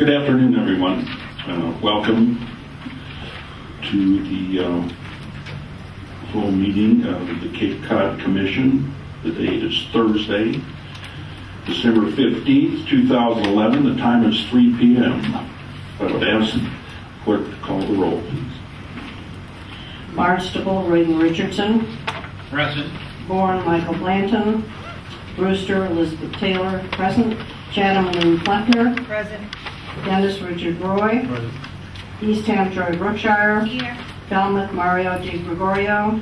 Good afternoon, everyone. Welcome to the full meeting of the Cape Cod Commission. The date is Thursday, December 15th, 2011. The time is 3 p.m. I would ask the clerk to call the roll, please. Barnstable, Reagan Richardson. Present. Bourne, Michael Blanton. Brewster, Elizabeth Taylor. Present. Chatham, Lynn Fleckner. Present. Dennis, Richard Roy. Present. Eastham, Joy Brookshire. Here. Falmouth, Mario Di Gregorio.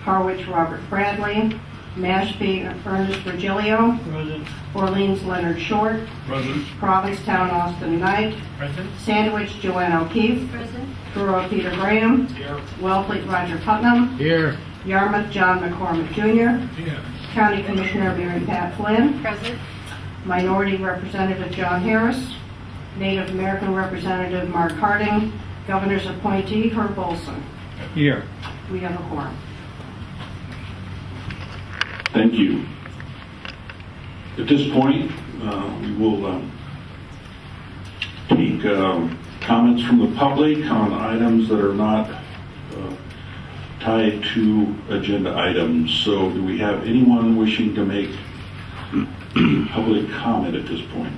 Harwich, Robert Bradley. Mashpee, Ernest Virgilio. Present. Orleans, Leonard Short. Present. Provincetown, Austin Knight. Present. Sandwich, Joanne O'Keefe. Present. Truro, Peter Graham. Here. Wellfleet, Roger Putnam. Here. Yarmouth, John McCormick Jr. Here. County Commissioner Mary Pat Flynn. Present. Minority Representative John Harris. Native American Representative Mark Harding. Governor's appointee Herb Olson. Here. We have a quorum. Thank you. At this point, we will take comments from the public on items that are not tied to agenda items. So do we have anyone wishing to make public comment at this point?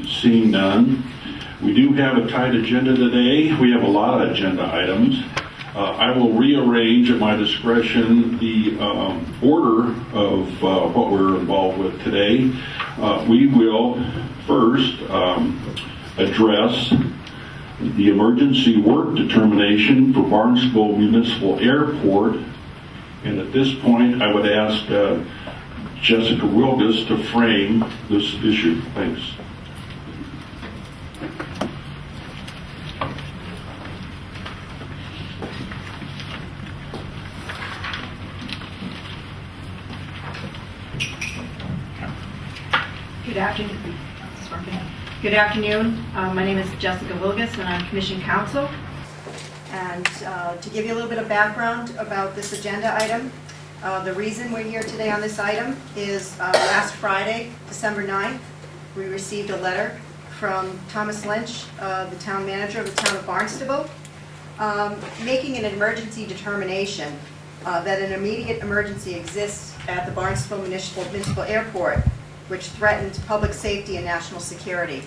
Seeing none, we do have a tight agenda today. We have a lot of agenda items. I will rearrange at my discretion the order of what we're involved with today. We will first address the emergency work determination for Barnstable Municipal Airport. And at this point, I would ask Jessica Wilgus to frame this issue. Thanks. Good afternoon. My name is Jessica Wilgus, and I'm Commission Counsel. And to give you a little bit of background about this agenda item, the reason we're here today on this item is last Friday, December 9th, we received a letter from Thomas Lynch, the town manager of the town of Barnstable, making an emergency determination that an immediate emergency exists at the Barnstable Municipal Airport, which threatens public safety and national security.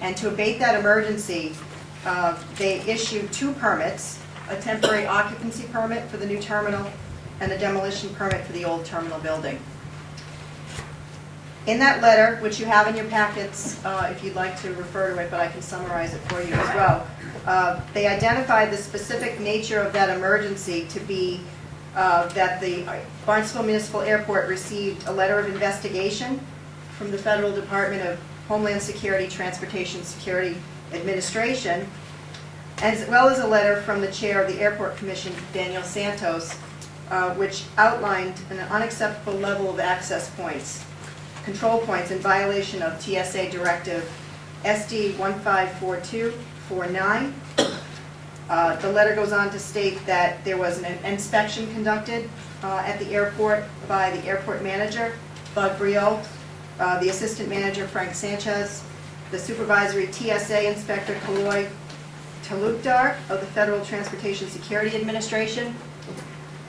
And to abate that emergency, they issued two permits, a temporary occupancy permit for the new terminal and a demolition permit for the old terminal building. In that letter, which you have in your packets, if you'd like to refer to it, but I can summarize it for you as well, they identified the specific nature of that emergency to be that the Barnstable Municipal Airport received a letter of investigation from the Federal Department of Homeland Security, Transportation Security Administration, as well as a letter from the chair of the Airport Commission, Daniel Santos, which outlined an unacceptable level of access points, control points in violation of TSA Directive SD 154249. The letter goes on to state that there was an inspection conducted at the airport by the airport manager, Bud Briot, the assistant manager, Frank Sanchez, the supervisory TSA inspector, Kaloy Talukdar of the Federal Transportation Security Administration,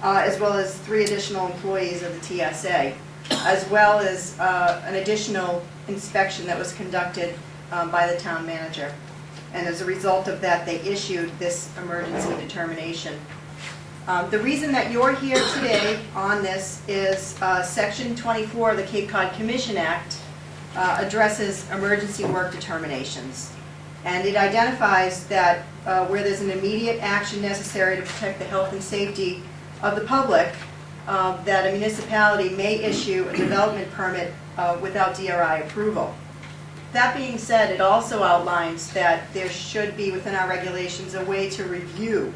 as well as 3 additional employees of the TSA, as well as an additional inspection that was conducted by the town manager. And as a result of that, they issued this emergency determination. The reason that you're here today on this is Section 24 of the Cape Cod Commission Act addresses emergency work determinations. And it identifies that where there's an immediate action necessary to protect the health and safety of the public, that a municipality may issue a development permit without DRI approval. That being said, it also outlines that there should be within our regulations a way to review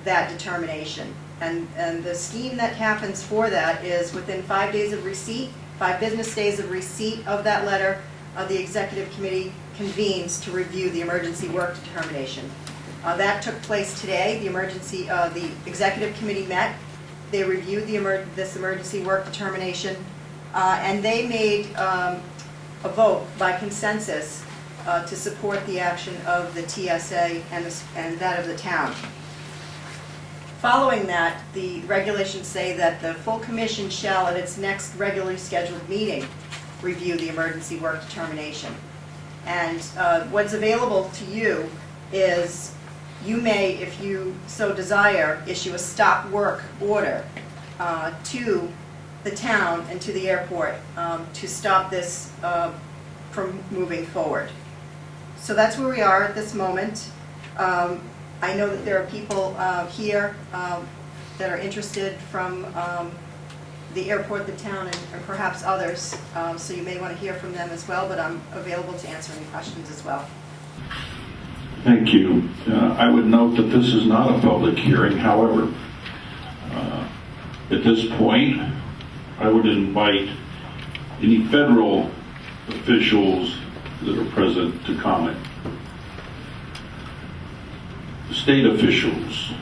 that determination. And the scheme that happens for that is within 5 days of receipt, 5 business days of receipt of that letter, the executive committee convenes to review the emergency work determination. That took place today. The executive committee met. They reviewed this emergency work determination, and they made a vote by consensus to support the action of the TSA and that of the town. Following that, the regulations say that the full commission shall, at its next regularly scheduled meeting, review the emergency work determination. And what's available to you is, you may, if you so desire, issue a stop work order to the town and to the airport to stop this from moving forward. So that's where we are at this moment. I know that there are people here that are interested from the airport, the town, and perhaps others, so you may want to hear from them as well, but I'm available to answer any questions as well. Thank you. I would note that this is not a public hearing. However, at this point, I would invite any federal officials that are present to comment. State officials,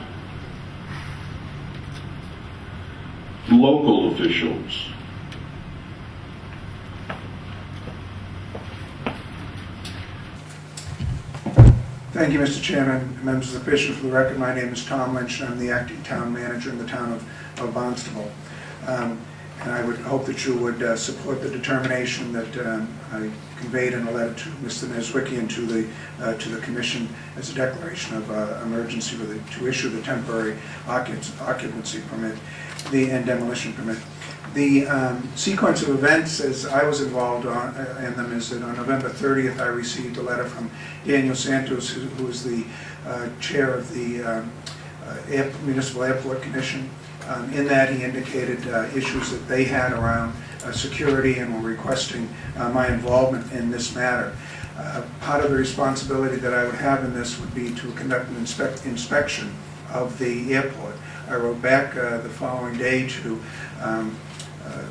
local officials, Thank you, Mr. Chairman, members of the commission. For the record, my name is Tom Lynch, and I'm the acting town manager in the town of Barnstable. And I would hope that you would support the determination that I conveyed in a letter to Mr. Neswicki and to the commission as a declaration of emergency to issue the temporary occupancy permit and demolition permit. The sequence of events, as I was involved in them, is that on November 30th I received a letter from Daniel Santos, who is the chair of the Municipal Airport Commission. In that, he indicated issues that they had around security and were requesting my involvement in this matter. Part of the responsibility that I would have in this would be to conduct an inspection of the airport. I wrote back the following day to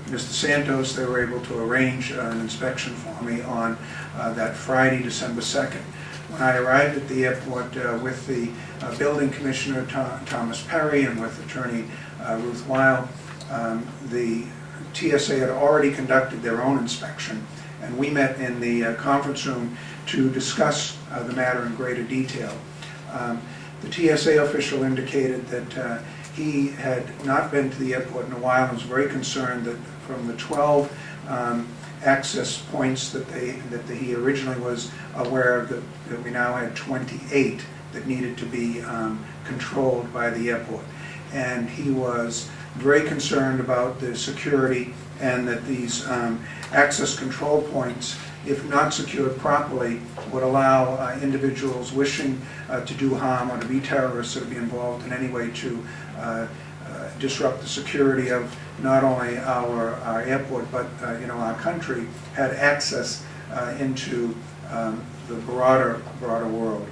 Mr. Santos. They were able to arrange an inspection for me on that Friday, December 2nd. When I arrived at the airport with the building commissioner, Thomas Perry, and with attorney Ruth Weil, the TSA had already conducted their own inspection, and we met in the conference room to discuss the matter in greater detail. The TSA official indicated that he had not been to the airport in a while and was very concerned that from the 12 access points that he originally was aware of, that we now had 28 that needed to be controlled by the airport. And he was very concerned about the security, and that these access control points, if not secured properly, would allow individuals wishing to do harm or to be terrorists or to be involved in any way to disrupt the security of not only our airport, but our country, had access into the broader world.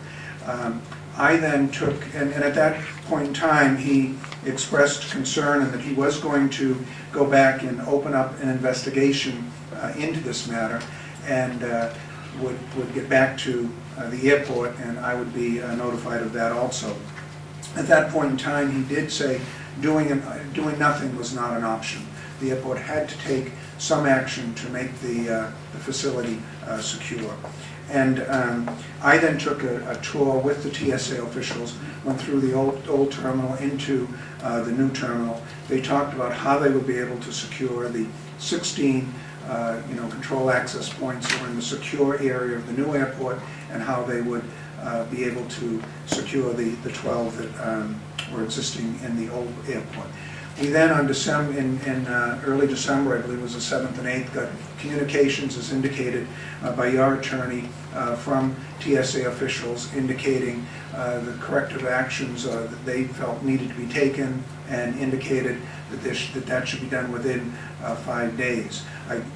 I then took, and at that point in time, he expressed concern and that he was going to go back and open up an investigation into this matter, and would get back to the airport, and I would be notified of that also. At that point in time, he did say doing nothing was not an option. The airport had to take some action to make the facility secure. And I then took a tour with the TSA officials, went through the old terminal into the new terminal. They talked about how they would be able to secure the 16 control access points that were in the secure area of the new airport, and how they would be able to secure the 12 that were existing in the old airport. We then, on in early December, I believe it was the 7th and 8th, got communications, as indicated by your attorney, from TSA officials indicating the corrective actions that they felt needed to be taken, and indicated that that should be done within 5 days.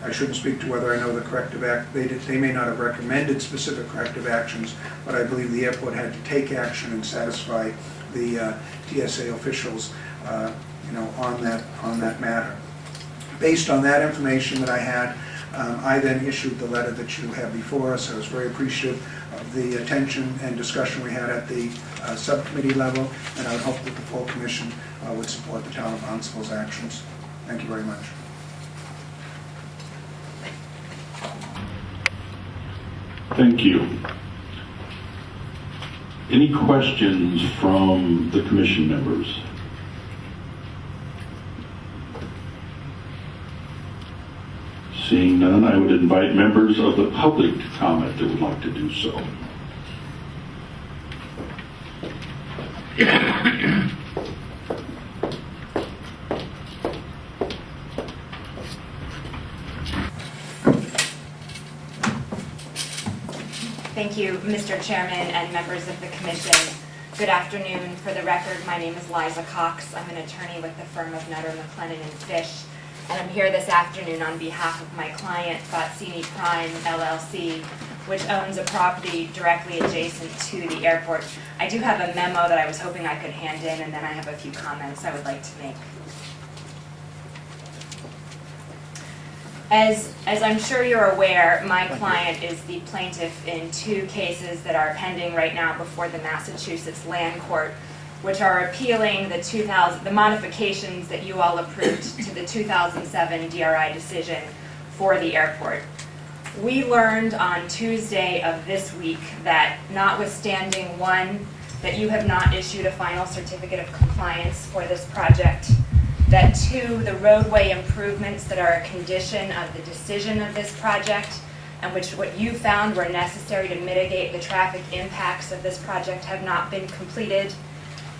I shouldn't speak to whether I know the corrective act. They may not have recommended specific corrective actions, but I believe the airport had to take action and satisfy the TSA officials on that matter. Based on that information that I had, I then issued the letter that you have before us. I was very appreciative of the attention and discussion we had at the subcommittee level, and I would hope that the full commission would support the town of Barnstable's actions. Thank you very much. Thank you. Any questions from the commission members? Seeing none, I would invite members of the public to comment that would like to do so. Thank you, Mr. Chairman and members of the commission. Good afternoon. For the record, my name is Liza Cox. I'm an attorney with the firm of Nutter, McLennan & Fish, and I'm here this afternoon on behalf of my client, Botsini Prime LLC, which owns a property directly adjacent to the airport. I do have a memo that I was hoping I could hand in, and then I have a few comments I would like to make. As I'm sure you're aware, my client is the plaintiff in two cases that are pending right now before the Massachusetts Land Court, which are appealing the modifications that you all approved to the 2007 DRI decision for the airport. We learned on Tuesday of this week that notwithstanding, one, that you have not issued a final certificate of compliance for this project, that two, the roadway improvements that are a condition of the decision of this project, and what you found were necessary to mitigate the traffic impacts of this project have not been completed,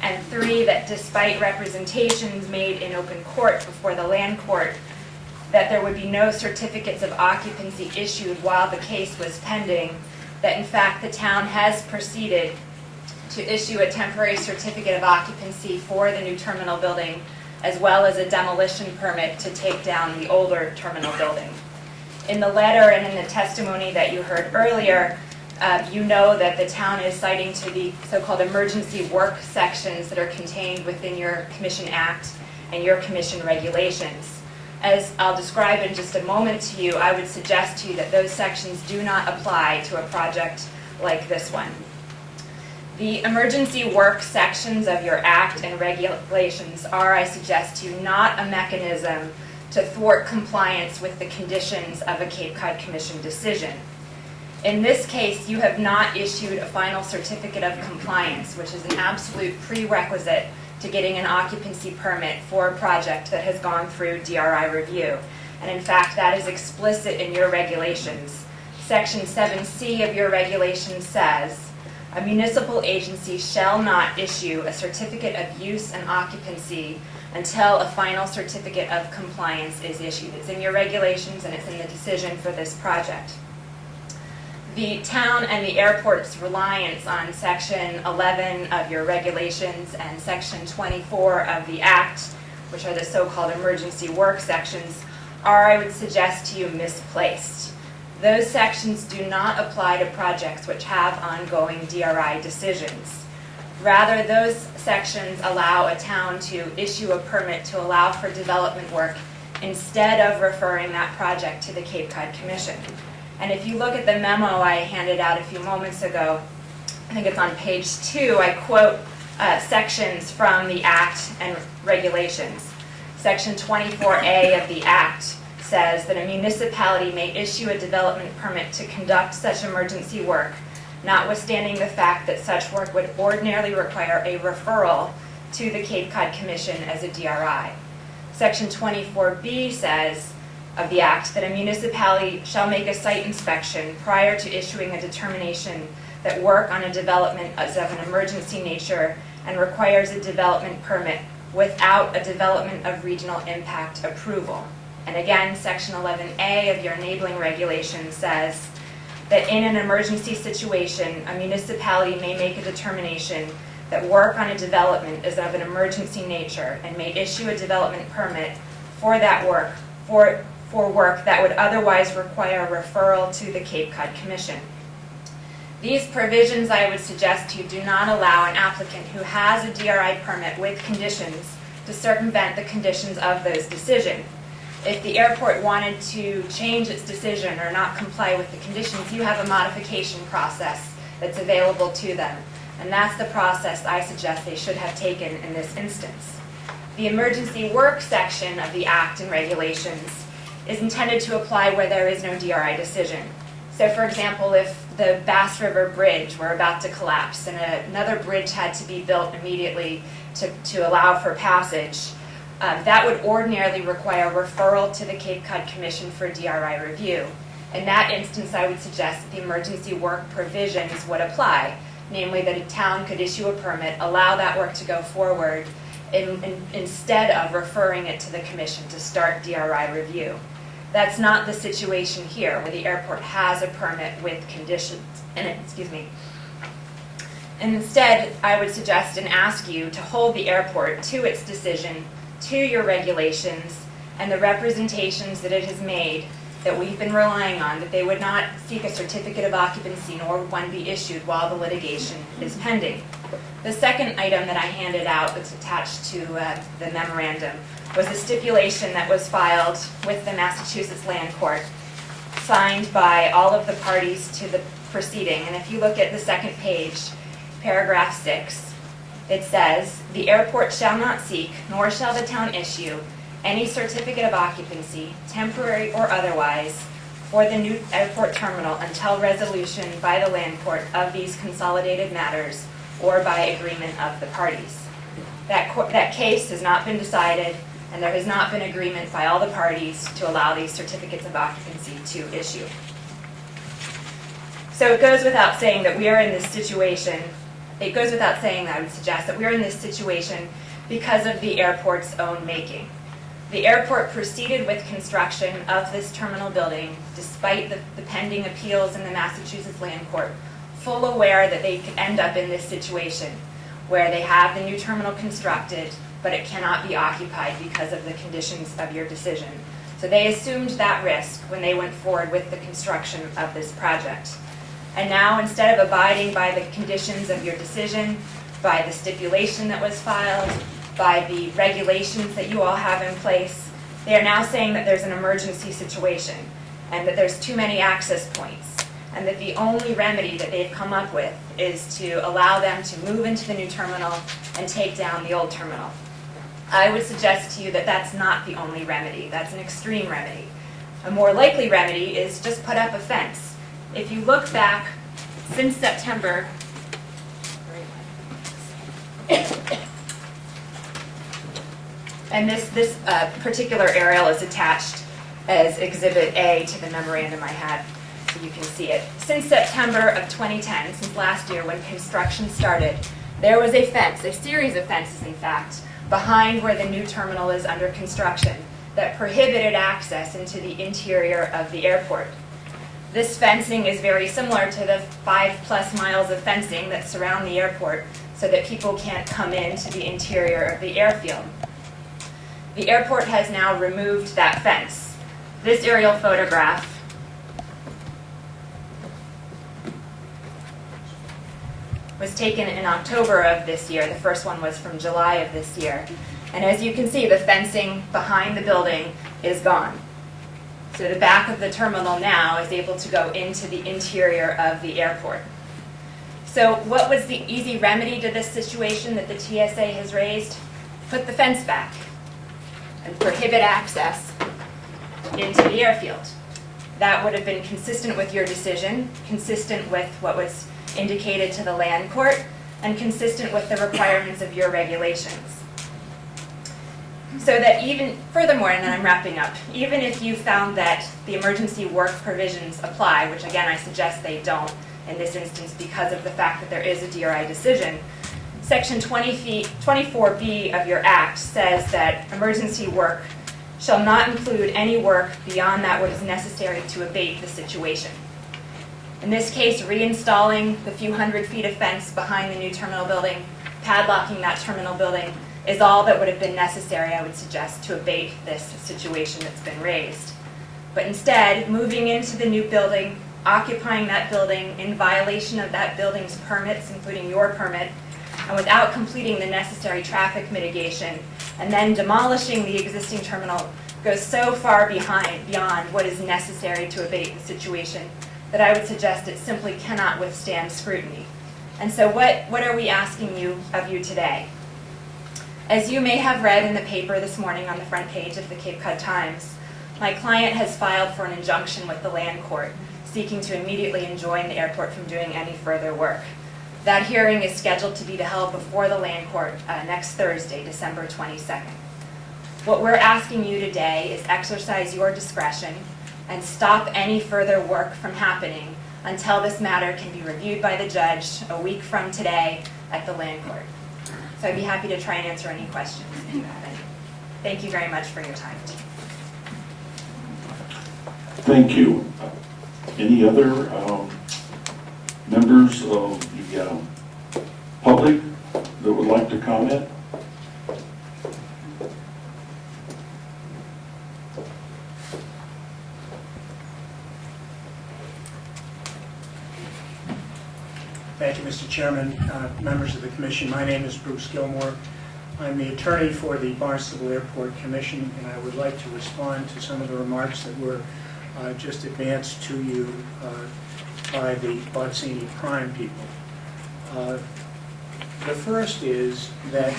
and three, that despite representations made in open court before the land court, that there would be no certificates of occupancy issued while the case was pending, that in fact the town has proceeded to issue a temporary certificate of occupancy for the new terminal building, as well as a demolition permit to take down the older terminal building. In the letter and in the testimony that you heard earlier, you know that the town is citing to the so-called emergency work sections that are contained within your Commission Act and your Commission regulations. As I'll describe in just a moment to you, I would suggest to you that those sections do not apply to a project like this one. The emergency work sections of your Act and regulations are, I suggest to you, not a mechanism to thwart compliance with the conditions of a Cape Cod Commission decision. In this case, you have not issued a final certificate of compliance, which is an absolute prerequisite to getting an occupancy permit for a project that has gone through DRI review. And in fact, that is explicit in your regulations. Section 7C of your regulation says, a municipal agency shall not issue a certificate of use and occupancy until a final certificate of compliance is issued. It's in your regulations and it's in the decision for this project. The town and the airport's reliance on Section 11 of your regulations and Section 24 of the Act, which are the so-called emergency work sections, are, I would suggest to you, misplaced. Those sections do not apply to projects which have ongoing DRI decisions. Rather, those sections allow a town to issue a permit to allow for development work instead of referring that project to the Cape Cod Commission. And if you look at the memo I handed out a few moments ago, I think it's on page 2, I quote sections from the Act and regulations. Section 24A of the Act says that a municipality may issue a development permit to conduct such emergency work, notwithstanding the fact that such work would ordinarily require a referral to the Cape Cod Commission as a DRI. Section 24B says of the Act that a municipality shall make a site inspection prior to issuing a determination that work on a development is of an emergency nature and requires a development permit without a development of regional impact approval. And again, Section 11A of your enabling regulation says that in an emergency situation, a municipality may make a determination that work on a development is of an emergency nature and may issue a development permit for that work, for work that would otherwise require a referral to the Cape Cod Commission. These provisions, I would suggest to you, do not allow an applicant who has a DRI permit with conditions to circumvent the conditions of those decisions. If the airport wanted to change its decision or not comply with the conditions, you have a modification process that's available to them. And that's the process I suggest they should have taken in this instance. The emergency work section of the Act and regulations is intended to apply where there is no DRI decision. So for example, if the Bass River Bridge were about to collapse and another bridge had to be built immediately to allow for passage, that would ordinarily require referral to the Cape Cod Commission for DRI review. In that instance, I would suggest that the emergency work provisions would apply, namely that a town could issue a permit, allow that work to go forward, instead of referring it to the commission to start DRI review. That's not the situation here, where the airport has a permit with conditions in it, And instead, I would suggest and ask you to hold the airport to its decision, to your regulations, and the representations that it has made that we've been relying on, that they would not seek a certificate of occupancy, nor would one be issued while the litigation is pending. The second item that I handed out that's attached to the memorandum was a stipulation that was filed with the Massachusetts Land Court, signed by all of the parties to the proceeding. And if you look at the second page, paragraph 6, it says, "The airport shall not seek, nor shall the town issue, any certificate of occupancy, temporary or otherwise, for the new airport terminal until resolution by the land court of these consolidated matters or by agreement of the parties." That case has not been decided, and there has not been agreement by all the parties to allow these certificates of occupancy to issue. So it goes without saying that we are in this situation. It goes without saying that I would suggest that we are in this situation because of the airport's own making. The airport proceeded with construction of this terminal building despite the pending appeals in the Massachusetts Land Court, full aware that they could end up in this situation where they have the new terminal constructed, but it cannot be occupied because of the conditions of your decision. So they assumed that risk when they went forward with the construction of this project. And now, instead of abiding by the conditions of your decision, by the stipulation that was filed, by the regulations that you all have in place, they are now saying that there's an emergency situation and that there's too many access points, and that the only remedy that they've come up with is to allow them to move into the new terminal and take down the old terminal. I would suggest to you that that's not the only remedy. That's an extreme remedy. A more likely remedy is just put up a fence. If you look back since September, and this particular aerial is attached as Exhibit A to the memorandum I had, so you can see it. Since September of 2010, since last year when construction started, there was a fence, a series of fences in fact, behind where the new terminal is under construction that prohibited access into the interior of the airport. This fencing is very similar to the 5+ miles of fencing that surround the airport so that people can't come into the interior of the airfield. The airport has now removed that fence. This aerial photograph was taken in October of this year. The first one was from July of this year. And as you can see, the fencing behind the building is gone. So the back of the terminal now is able to go into the interior of the airport. So what was the easy remedy to this situation that the TSA has raised? Put the fence back and prohibit access into the airfield. That would have been consistent with your decision, consistent with what was indicated to the land court, and consistent with the requirements of your regulations. So that even, furthermore, and then I'm wrapping up, even if you found that the emergency work provisions apply, which again I suggest they don't in this instance because of the fact that there is a DRI decision, Section 24B of your Act says that emergency work shall not include any work beyond that what is necessary to abate the situation. In this case, reinstalling the few hundred feet of fence behind the new terminal building, padlocking that terminal building, is all that would have been necessary, I would suggest, to abate this situation that's been raised. But instead, moving into the new building, occupying that building in violation of that building's permits, including your permit, and without completing the necessary traffic mitigation, and then demolishing the existing terminal goes so far beyond what is necessary to abate the situation that I would suggest it simply cannot withstand scrutiny. And so what are we asking of you today? As you may have read in the paper this morning on the front page of the Cape Cod Times, my client has filed for an injunction with the land court seeking to immediately enjoin the airport from doing any further work. That hearing is scheduled to be held before the land court next Thursday, December 22nd. What we're asking you today is exercise your discretion and stop any further work from happening until this matter can be reviewed by the judge a week from today at the land court. So I'd be happy to try and answer any questions if you have any. Thank you very much for your time. Thank you. Any other members of the public that would like to comment? Thank you, Mr. Chairman, members of the Commission. My name is Bruce Gilmore. I'm the attorney for the Barnstable Airport Commission, and I would like to respond to some of the remarks that were just advanced to you by the Bozzini Prime people. The first is that,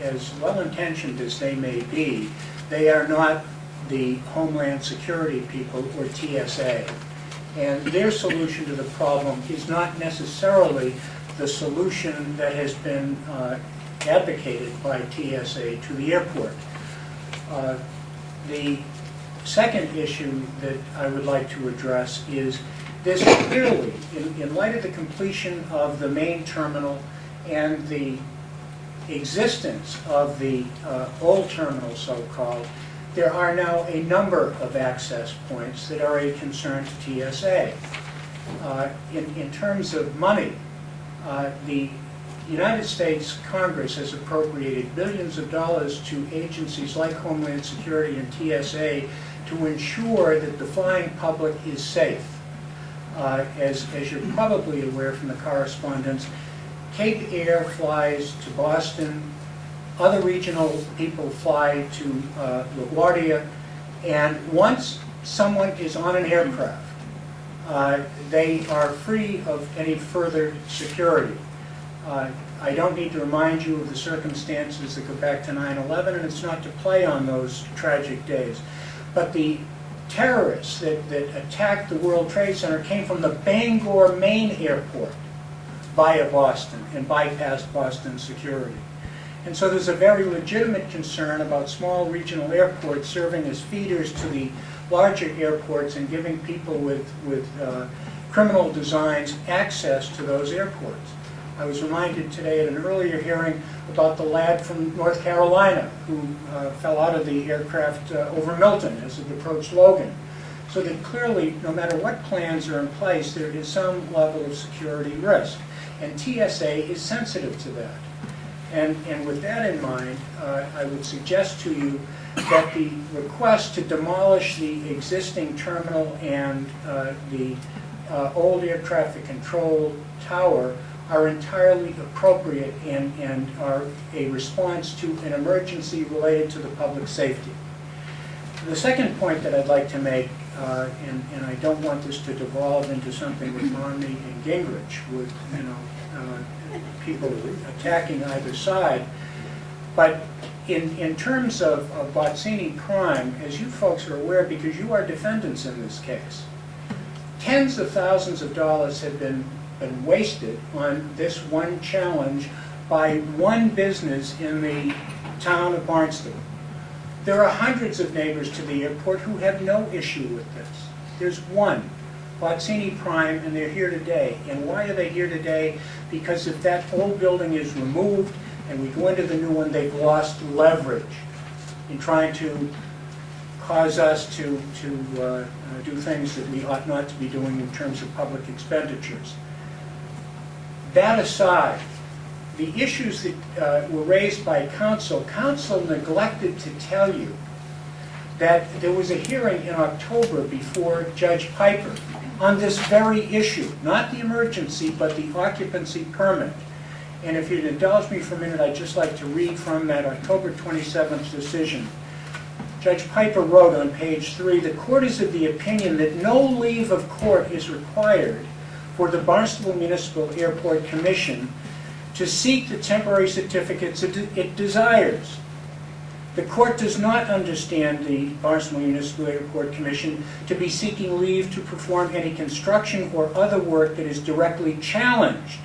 as well-intentioned as they may be, they are not the Homeland Security people or TSA. And their solution to the problem is not necessarily the solution that has been advocated by TSA to the airport. The second issue that I would like to address is this clearly, in light of the completion of the main terminal and the existence of the old terminal, so-called, there are now a number of access points that are a concern to TSA. In terms of money, the United States Congress has appropriated billions of dollars to agencies like Homeland Security and TSA to ensure that the flying public is safe. As you're probably aware from the correspondence, Cape Air flies to Boston, other regional people fly to LaGuardia, and once someone is on an aircraft, they are free of any further security. I don't need to remind you of the circumstances that go back to 9/11, and it's not to play on those tragic days. But the terrorists that attacked the World Trade Center came from the Bangor, Maine airport via Boston and bypassed Boston security. And so there's a very legitimate concern about small regional airports serving as feeders to the larger airports and giving people with criminal designs access to those airports. I was reminded today at an earlier hearing about the lad from North Carolina who fell out of the aircraft over Milton as it approached Logan. So that clearly, no matter what plans are in place, there is some level of security risk. And TSA is sensitive to that. And with that in mind, I would suggest to you that the request to demolish the existing terminal and the old air traffic control tower are entirely appropriate and are a response to an emergency related to the public safety. The second point that I'd like to make, and I don't want this to devolve into something with Romney and Gingrich, with people attacking either side, but in terms of Bozzini Prime, as you folks are aware, because you are defendants in this case, tens of thousands of dollars have been wasted on this one challenge by one business in the town of Barnstable. There are hundreds of neighbors to the airport who have no issue with this. There's one, Bozzini Prime, and they're here today. And why are they here today? Because if that old building is removed and we go into the new one, they've lost leverage in trying to cause us to do things that we ought not to be doing in terms of public expenditures. That aside, the issues that were raised by counsel neglected to tell you that there was a hearing in October before Judge Piper on this very issue, not the emergency, but the occupancy permit. And if you'd indulge me for a minute, I'd just like to read from that October 27th decision. Judge Piper wrote on page 3, "The court is of the opinion that no leave of court is required for the Barnstable Municipal Airport Commission to seek the temporary certificates it desires. The court does not understand the Barnstable Municipal Airport Commission to be seeking leave to perform any construction or other work that is directly challenged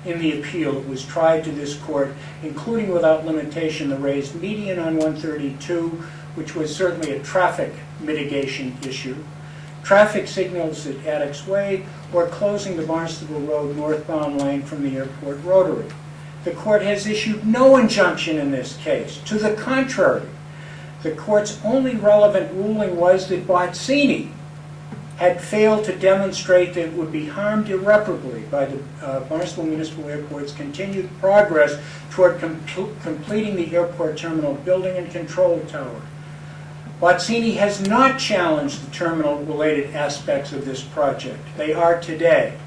in the appeal that was tried to this court, including without limitation the raised median on 132, which was certainly a traffic mitigation issue, traffic signals at Addicts Way, or closing the Barnstable Road northbound lane from the airport rotary. The court has issued no injunction in this case. To the contrary, the court's only relevant ruling was that Bozzini had failed to demonstrate that it would be harmed irreparably by the Barnstable Municipal Airport's continued progress toward completing the airport terminal building and control tower. Bozzini has not challenged the terminal-related aspects of this project. They are today.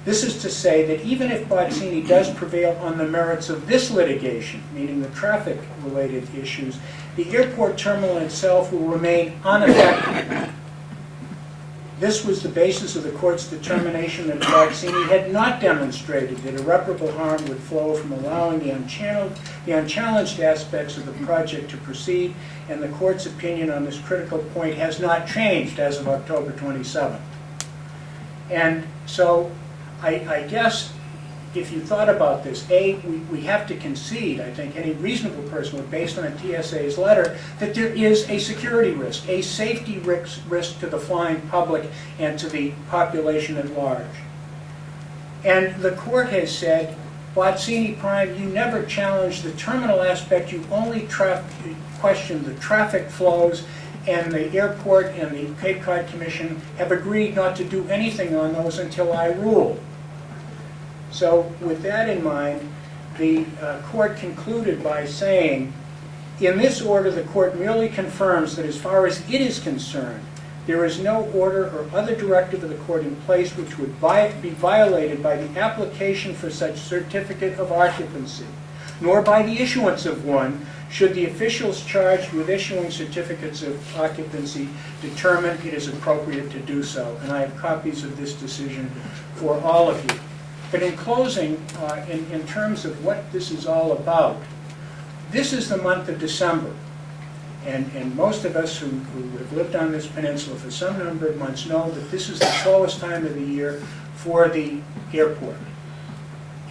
This is to say that even if Bozzini does prevail on the merits of this litigation, meaning the traffic-related issues, the airport terminal itself will remain unaffected. This was the basis of the court's determination that Bozzini had not demonstrated that irreparable harm would flow from allowing the unchallenged aspects of the project to proceed, and the court's opinion on this critical point has not changed as of October 27th. And so I guess if you thought about this, we have to concede, I think any reasonable person would, based on a TSA's letter, that there is a security risk, a safety risk to the flying public and to the population at large. And the court has said, Bozzini Prime, you never challenged the terminal aspect, you only questioned the traffic flows, and the airport and the Cape Cod Commission have agreed not to do anything on those until I rule. So with that in mind, the court concluded by saying, in this order, the court merely confirms that as far as it is concerned, there is no order or other directive of the court in place which would be violated by the application for such certificate of occupancy, nor by the issuance of one, should the officials charged with issuing certificates of occupancy determine it is appropriate to do so. And I have copies of this decision for all of you. But in closing, in terms of what this is all about, this is the month of December. And most of us who have lived on this peninsula for some number of months know that this is the slowest time of the year for the airport.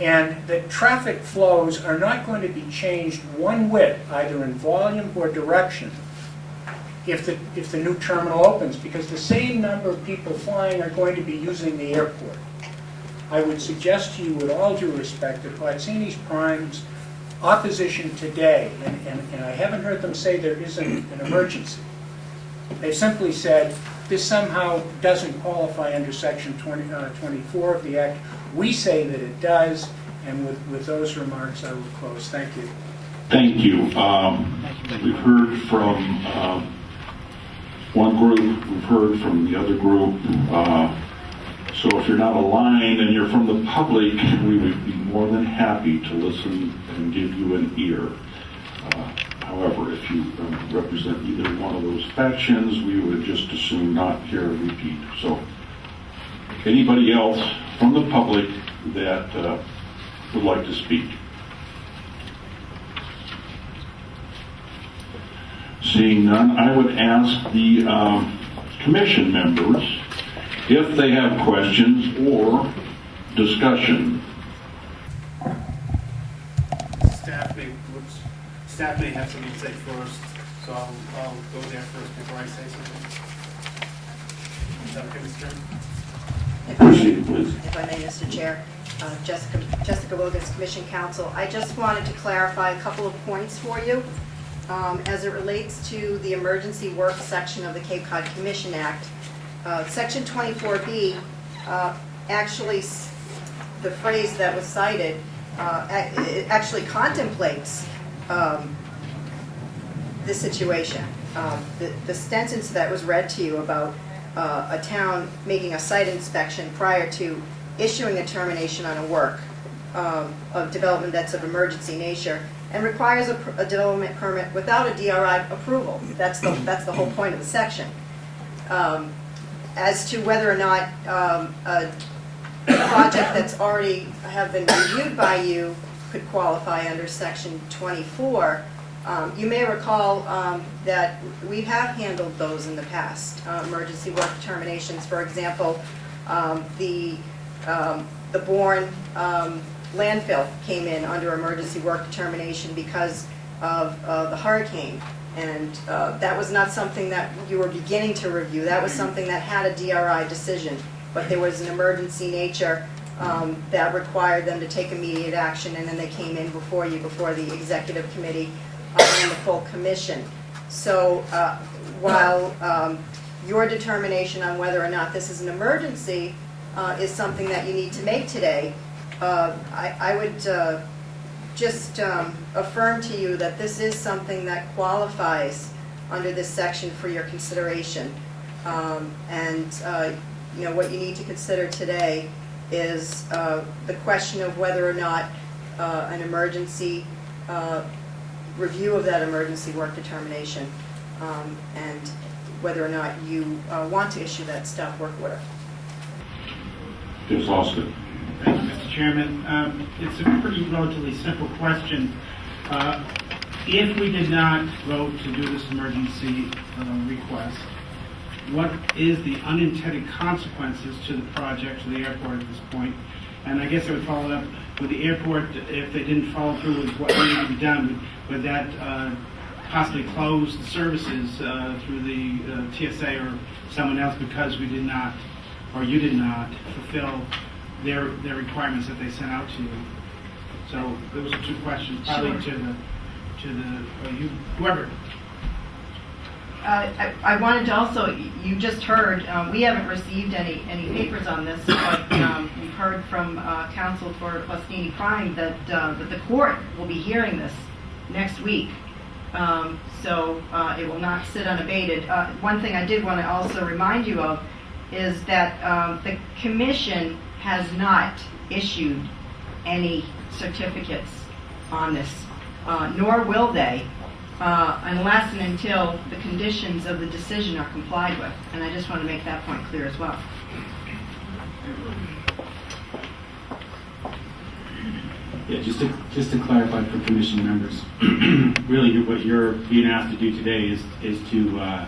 And that traffic flows are not going to be changed one whit, either in volume or direction, if the new terminal opens, because the same number of people flying are going to be using the airport. I would suggest to you, with all due respect, that Bozzini Prime's opposition today, and I haven't heard them say there isn't an emergency. They've simply said this somehow doesn't qualify under Section 24 of the Act. We say that it does, and with those remarks, I will close. Thank you. Thank you. We've heard from one group, we've heard from the other group. So if you're not aligned and you're from the public, we would be more than happy to listen and give you an ear. However, if you represent either one of those factions, we would just as soon not hear a repeat. So anybody else from the public that would like to speak? Seeing none, I would ask the commission members if they have questions or discussion. Staff may have something to say first, so I'll go there first before I say something. Is that okay, Mr. Chairman? Proceed, please. If I may, Mr. Chair. Jessica Wilkins, Commission Counsel. I just wanted to clarify a couple of points for you as it relates to the emergency work section of the Cape Cod Commission Act. Section 24B, actually, the phrase that was cited, it actually contemplates this situation. The sentence that was read to you about a town making a site inspection prior to issuing a termination on a work of development that's of emergency nature and requires a development permit without a DRI approval. That's the whole point of the section. As to whether or not a project that's already have been reviewed by you could qualify under Section 24. You may recall that we have handled those in the past, emergency work determinations. For example, the Bourne landfill came in under emergency work determination because of the hurricane. And that was not something that you were beginning to review. That was something that had a DRI decision. But there was an emergency nature that required them to take immediate action, and then they came in before you, before the executive committee and the full commission. So while your determination on whether or not this is an emergency is something that you need to make today, I would just affirm to you that this is something that qualifies under this section for your consideration. You know, what you need to consider today is the question of whether or not an emergency review of that emergency work determination, and whether or not you want to issue that stop work order. Ms. Austin. Thank you, Mr. Chairman. It's a pretty relatively simple question. If we did not vote to do this emergency request, what is the unintended consequences to the project, to the airport at this point? And I guess I would follow up with the airport, if they didn't follow through with what needed to be done, would that possibly close the services through the TSA or someone else because we did not, or you did not, fulfill their requirements that they sent out to you? So those are two questions, probably Sure. to you, whoever. I wanted to also, you just heard, we haven't received any papers on this, but we've heard from counsel for Plastini Crime that the court will be hearing this next week. So it will not sit unabated. One thing I did want to also remind you of is that the commission has not issued any certificates on this, nor will they, unless and until the conditions of the decision are complied with. And I just want to make that point clear as well. Yeah, just to clarify for commission members, really what you're being asked to do today is to,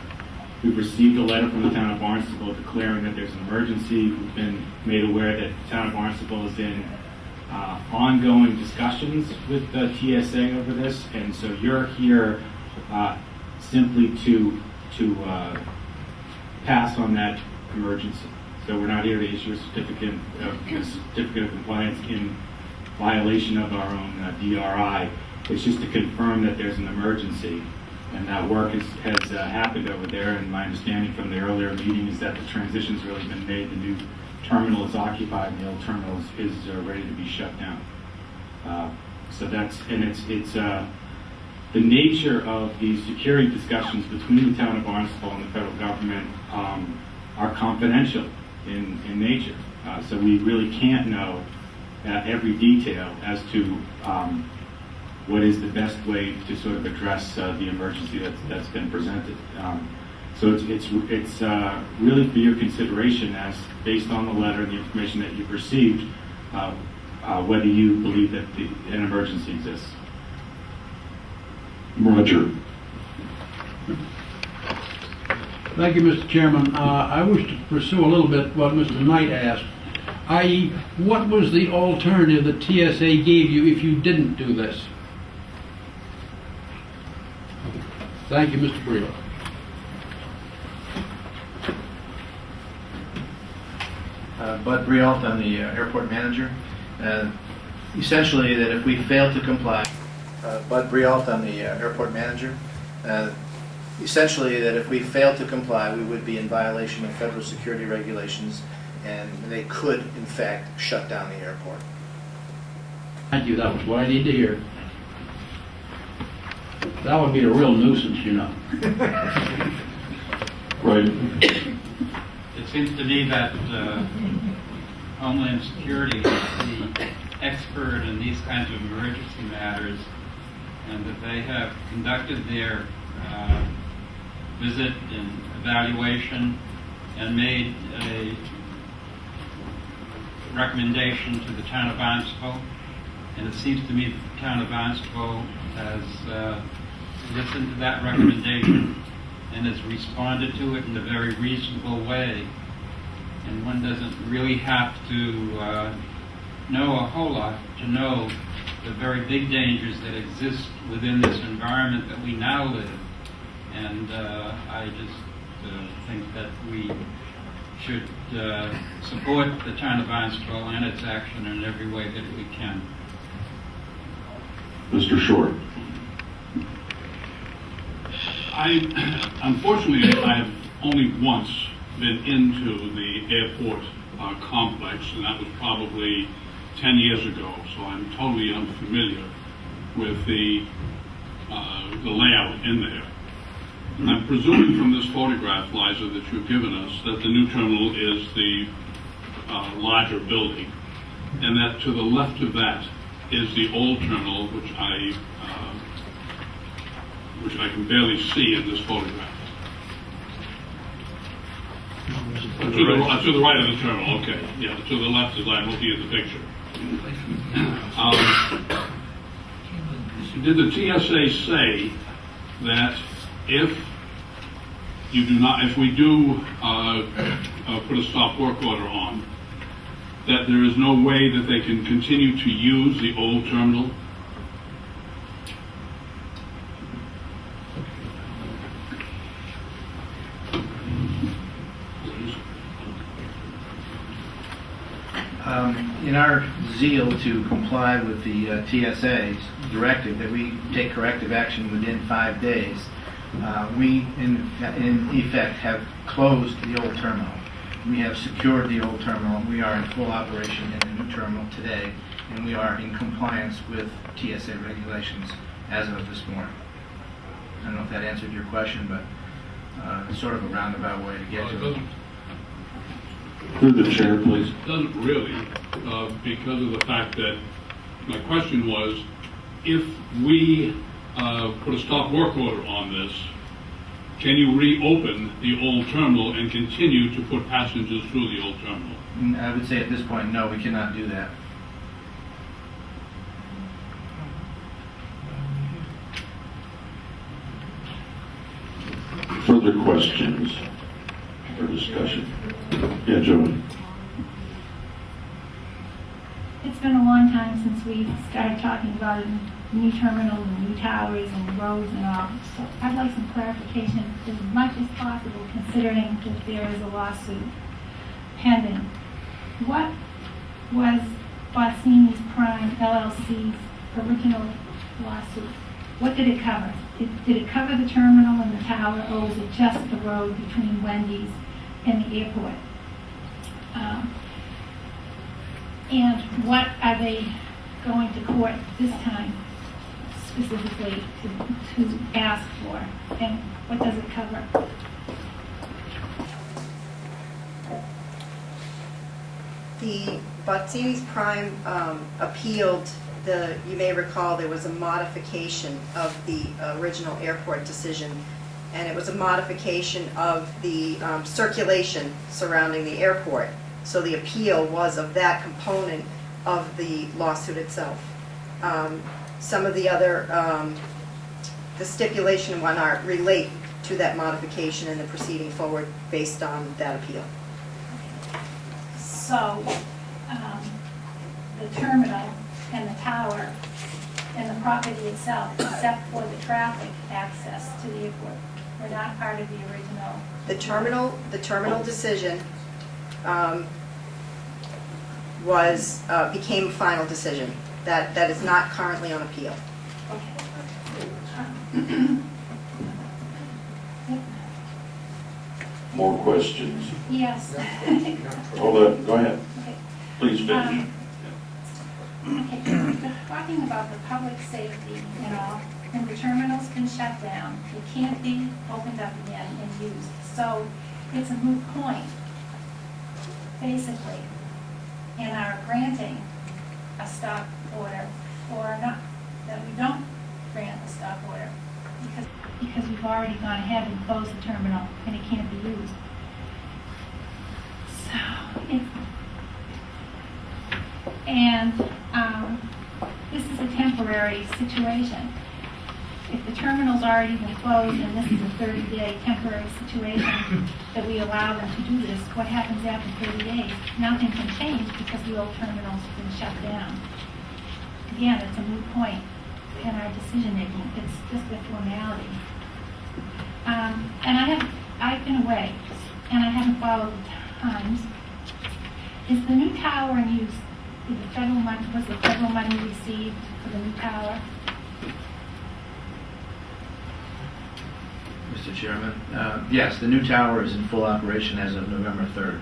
we've received a letter from the town of Barnstable declaring that there's an emergency. We've been made aware that the town of Barnstable is in ongoing discussions with the TSA over this, and so you're here simply to pass on that emergency. So we're not here to issue a certificate of compliance in violation of our own DRI. It's just to confirm that there's an emergency, and that work has happened over there. And my understanding from the earlier meeting is that the transition's really been made. The new terminal is occupied, and the old terminal is ready to be shut down. So that's, and it's the nature of these security discussions between the town of Barnstable and the federal government are confidential in nature. So we really can't know every detail as to what is the best way to sort of address the emergency that's been presented. So it's really for your consideration, as based on the letter and the information that you've received, whether you believe that an emergency exists. Roger. Thank you, Mr. Chairman. I wish to pursue a little bit what Mr. Knight asked, i.e., what was the alternative that TSA gave you if you didn't do this? Thank you, Mr. Briel. Bud Brialt, I'm the airport manager. Essentially, that if we fail to comply, Bud Brialt, I'm the airport manager. Essentially, that if we fail to comply, we would be in violation of federal security regulations, and they could, in fact, shut down the airport. Thank you. That was what I need to hear. That would be a real nuisance, you know. Right. It seems to me that Homeland Security is the expert in these kinds of emergency matters, and that they have conducted their visit and evaluation and made a recommendation to the town of Barnstable And it seems to me that the town of Barnstable has listened to that recommendation and has responded to it in a very reasonable way. And one doesn't really have to know a whole lot to know the very big dangers that exist within this environment that we now live. And I just think that we should support the town of Barnstable and its action in every way that we can. Mr. Short. Unfortunately, I have only once been into the airport complex, and that was probably 10 years ago, so I'm totally unfamiliar with the layout in there. I'm presuming from this photograph, Liza, that you've given us, that the new terminal is the larger building, and that to the left of that is the old terminal, which I can barely see in this photograph. To the right of the terminal, okay. Yeah, to the left as I'm looking at the picture. Did the TSA say that if we do put a stop work order on, that there is no way that they can continue to use the old terminal? In our zeal to comply with the TSA's directive that we take corrective action within 5 days, we in effect have closed the old terminal. We have secured the old terminal. We are in full operation in the new terminal today, and we are in compliance with TSA regulations as of this morning. I don't know if that answered your question, but it's sort of a roundabout way to get to it. Through the chair, please. It doesn't really, because of the fact that my question was, if we put a stop work order on this, can you reopen the old terminal and continue to put passengers through the old terminal? I would say at this point, no, we cannot do that. Further questions or discussion? Yeah, Joan. It's been a long time since we started talking about a new terminal and new towers and roads and all. So I'd like some clarification as much as possible, considering that there is a lawsuit pending. What was Bossini's Prime LLC's original lawsuit? What did it cover? Did it cover the terminal and the tower, or was it just the road between Wendy's and the airport? And what are they going to court this time specifically to ask for? And what does it cover? The Bozzini's Prime appealed you may recall there was a modification of the original airport decision, and it was a modification of the circulation surrounding the airport. So the appeal was of that component of the lawsuit itself. Some of the other, the stipulation and whatnot relate to that modification and the proceeding forward based on that appeal. So, the terminal and the tower and the property itself, except for the traffic access to the airport, were not part of the original. The terminal decision became a final decision. That is not currently on appeal. Okay. More questions? Yes. Hold on, go ahead. Okay. Please finish. Okay, talking about the public safety and all, when the terminal's been shut down, it can't be opened up again and used. So it's a moot point, basically, in our granting a stop order or not, that we don't grant a stop order because we've already gone ahead and closed the terminal and it can't be used. So this is a temporary situation. If the terminal's already been closed and this is a 30-day temporary situation that we allow them to do this, what happens after 30 days? Nothing can change because the old terminal's been shut down. Again, it's a moot point in our decision-making. It's just a formality. And I've been away, and I haven't followed the times. Is the new tower in use? Was the federal money received for the new tower? Mr. Chairman, yes, the new tower is in full operation as of November 3rd.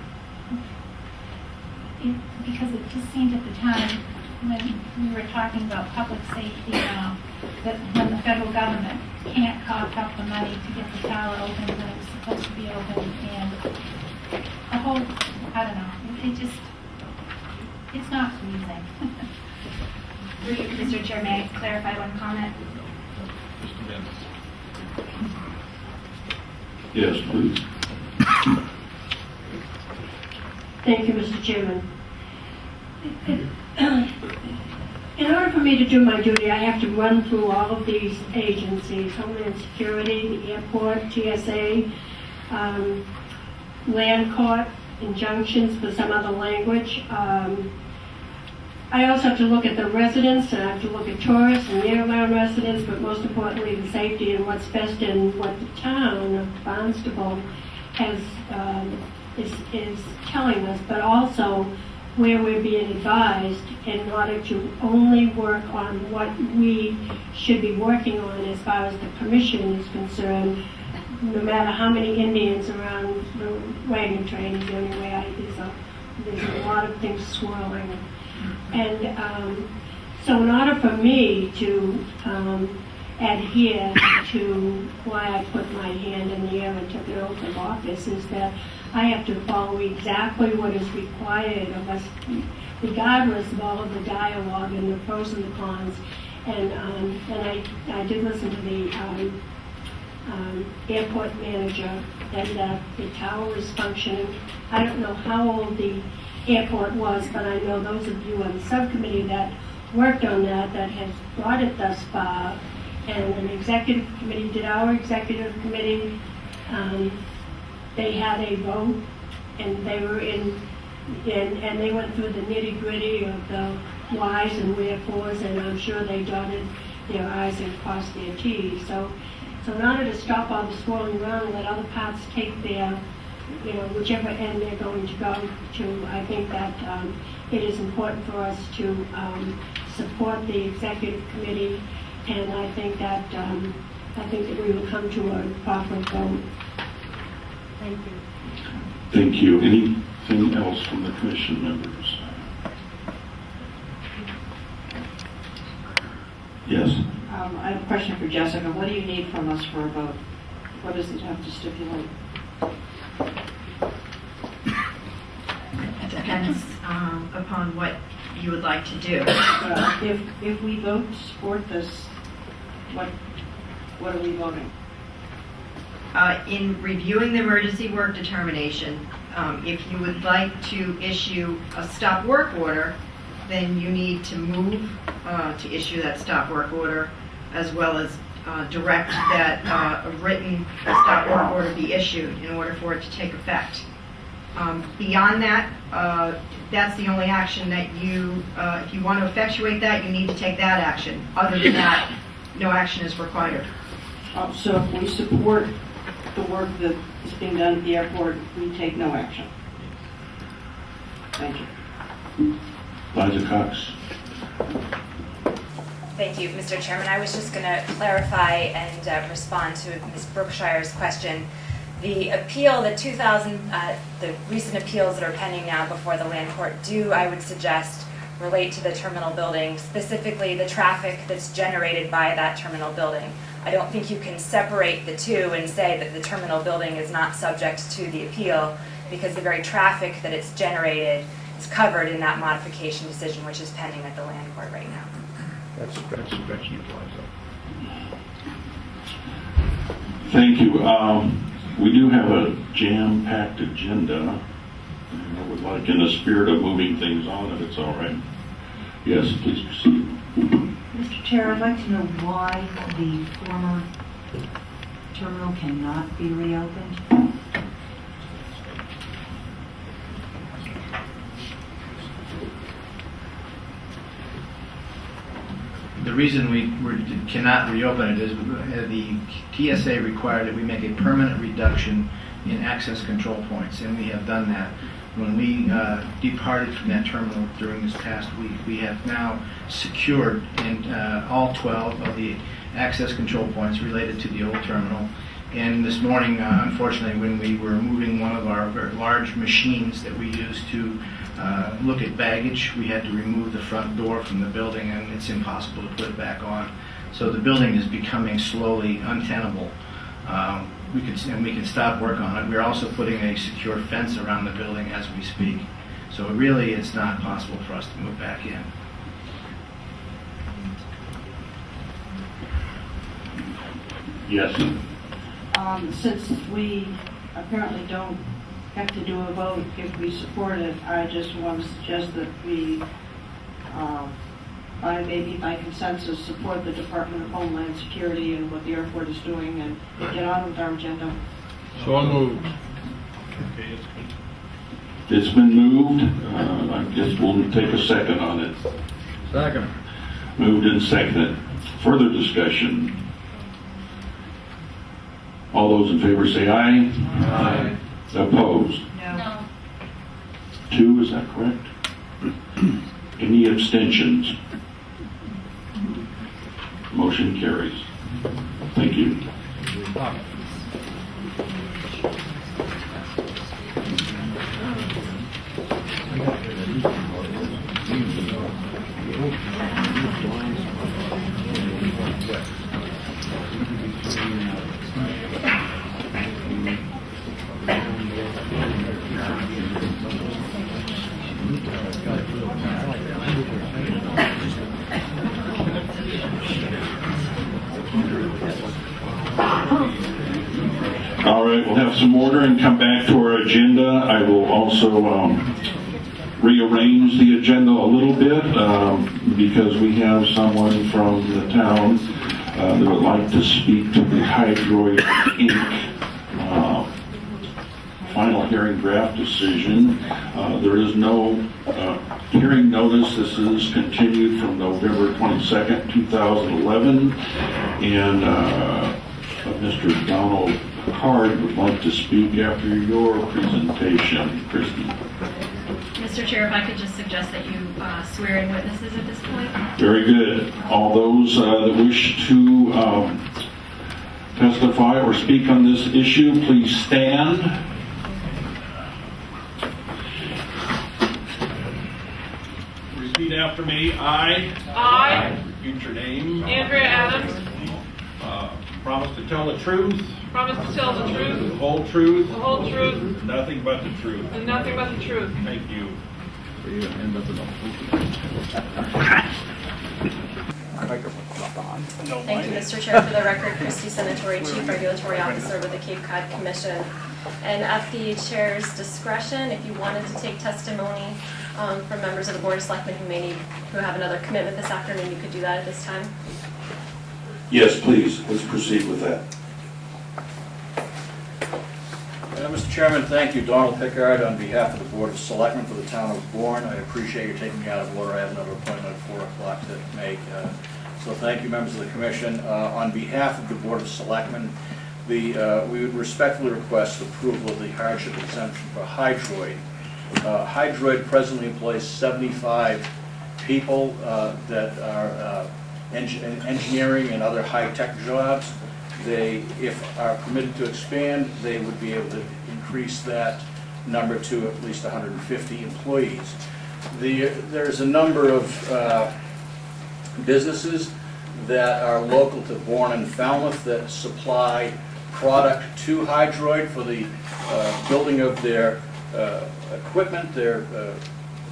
Because it just seemed at the time when we were talking about public safety, that when the federal government can't cough up the money to get the tower open when it was supposed to be open, and the whole, I don't know, it's not pleasing. Mr. Chair, may I clarify one comment? Yes, please. Thank you, Mr. Chairman. In order for me to do my duty, I have to run through all of these agencies: Homeland Security, the airport, TSA, land court, injunctions for some other language. I also have to look at the residents, and I have to look at tourists and year-round residents, but most importantly, the safety and what's best in what the town of Barnstable has, is telling us, but also where we're being advised in order to only work on what we should be working on as far as the commission is concerned, no matter how many Indians around the wagon train is the only way there's a lot of things swirling. And so in order for me to adhere to why I put my hand in the air and took an oath of office is that I have to follow exactly what is required of us, regardless of all of the dialogue and the pros and the cons. And I did listen to the airport manager, and the tower is functioning. I don't know how old the airport was, but I know those of you on the subcommittee that worked on that has brought it thus far. And an executive committee did our executive committee. They had a vote, and they were in, and they went through the nitty gritty of the whys and wherefores, and I'm sure they dotted their I's and crossed their T's. So in order to stop all the swirling around and let other parts take their, whichever end they're going to go to, I think that it is important for us to support the executive committee, and I think that we will come to a proper vote. Thank you. Thank you. Anything else from the commission members? Yes. I have a question for Jessica. What do you need from us for a vote? What does it have to stipulate? It depends upon what you would like to do. If we vote to support this, what are we voting? In reviewing the emergency work determination, if you would like to issue a stop work order, then you need to move to issue that stop work order, as well as direct that a written stop work order be issued in order for it to take effect. Beyond that, that's the only action that you, if you want to effectuate that, you need to take that action. Other than that, no action is required. So if we support the work that is being done at the airport, we take no action. Thank you. Liza Cox. Thank you, Mr. Chairman. I was just going to clarify and respond to Ms. Brookshire's question. The appeal, the recent appeals that are pending now before the land court do, I would suggest, relate to the terminal building, specifically the traffic that's generated by that terminal building. I don't think you can separate the two and say that the terminal building is not subject to the appeal, because the very traffic that it's generated is covered in that modification decision, which is pending at the land court right now. That's stretching it, Liza. Thank you. We do have a jam-packed agenda. I would like, in the spirit of moving things on, if it's all right. Yes, please proceed. Mr. Chair, I'd like to know why the former terminal cannot be reopened. The reason we cannot reopen it is the TSA required that we make a permanent reduction in access control points, and we have done that. When we departed from that terminal during this past week, we have now secured in all 12 of the access control points related to the old terminal. And this morning, unfortunately, when we were moving one of our very large machines that we use to look at baggage, we had to remove the front door from the building, and it's impossible to put it back on. So the building is becoming slowly untenable. We can stop work on it. We're also putting a secure fence around the building as we speak. So really, it's not possible for us to move back in. Yes. Since we apparently don't have to do a vote if we support it, I just want to suggest that we, maybe by consensus, support the Department of Homeland Security and what the airport is doing and get on with our agenda. So moved. It's been moved. I guess we'll take a second on it. Second. Moved and seconded. Further discussion. All those in favor say aye. Aye. Opposed? No. 2, is that correct? Any abstentions? Motion carries. Thank you. All right, we'll have some order and come back to our agenda. I will also rearrange the agenda a little bit because we have someone from the town that would like to speak to the Hydroid Inc. Final hearing draft decision. There is no hearing notice. This is continued from November 22nd, 2011. And Mr. Donald Card would like to speak after your presentation, Christy. Mr. Chair, if I could just suggest that you swear in witnesses at this point. Very good. All those that wish to testify or speak on this issue, please stand. Repeat after me. I repeat your name. Andrea Adams. Promise to tell the truth. Promise to tell the truth. The whole truth. The whole truth. Nothing but the truth. And nothing but the truth. Thank you. Thank you, Mr. Chair. For the record, Christy Senatori, Chief Regulatory Officer with the Cape Cod Commission. And at the Chair's discretion, if you wanted to take testimony from members of the Board of Selectmen who have another commitment this afternoon, you could do that at this time. Yes, please. Let's proceed with that. Mr. Chairman, thank you. Donald Pickard on behalf of the Board of Selectmen for the town of Bourne. I appreciate you taking me out of order. I have another appointment at 4 o'clock to make. So thank you, members of the Commission. On behalf of the Board of Selectmen, we would respectfully request approval of the hardship exemption for Hydroid. Hydroid presently employs 75 people that are engineering and other high-tech jobs. They, if are permitted to expand, they would be able to increase that number to at least 150 employees. There's a number of businesses that are local to Bourne and Falmouth that supply product to Hydroid for the building of their equipment, their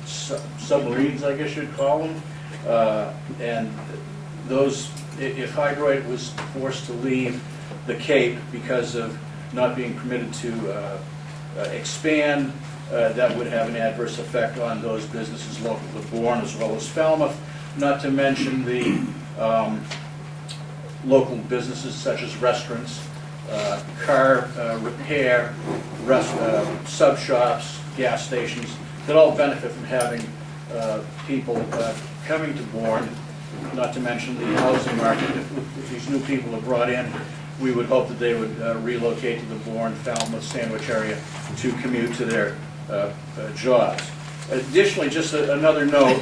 submarines, I guess you'd call them. And those, if Hydroid was forced to leave the Cape because of not being permitted to expand, that would have an adverse effect on those businesses local to Bourne as well as Falmouth. not to mention the local businesses such as restaurants, car repair, sub shops, gas stations, that all benefit from having people coming to Bourne, not to mention the housing market. If these new people are brought in, we would hope that they would relocate to the Bourne, Falmouth, Sandwich area to commute to their jobs. Additionally, just another note,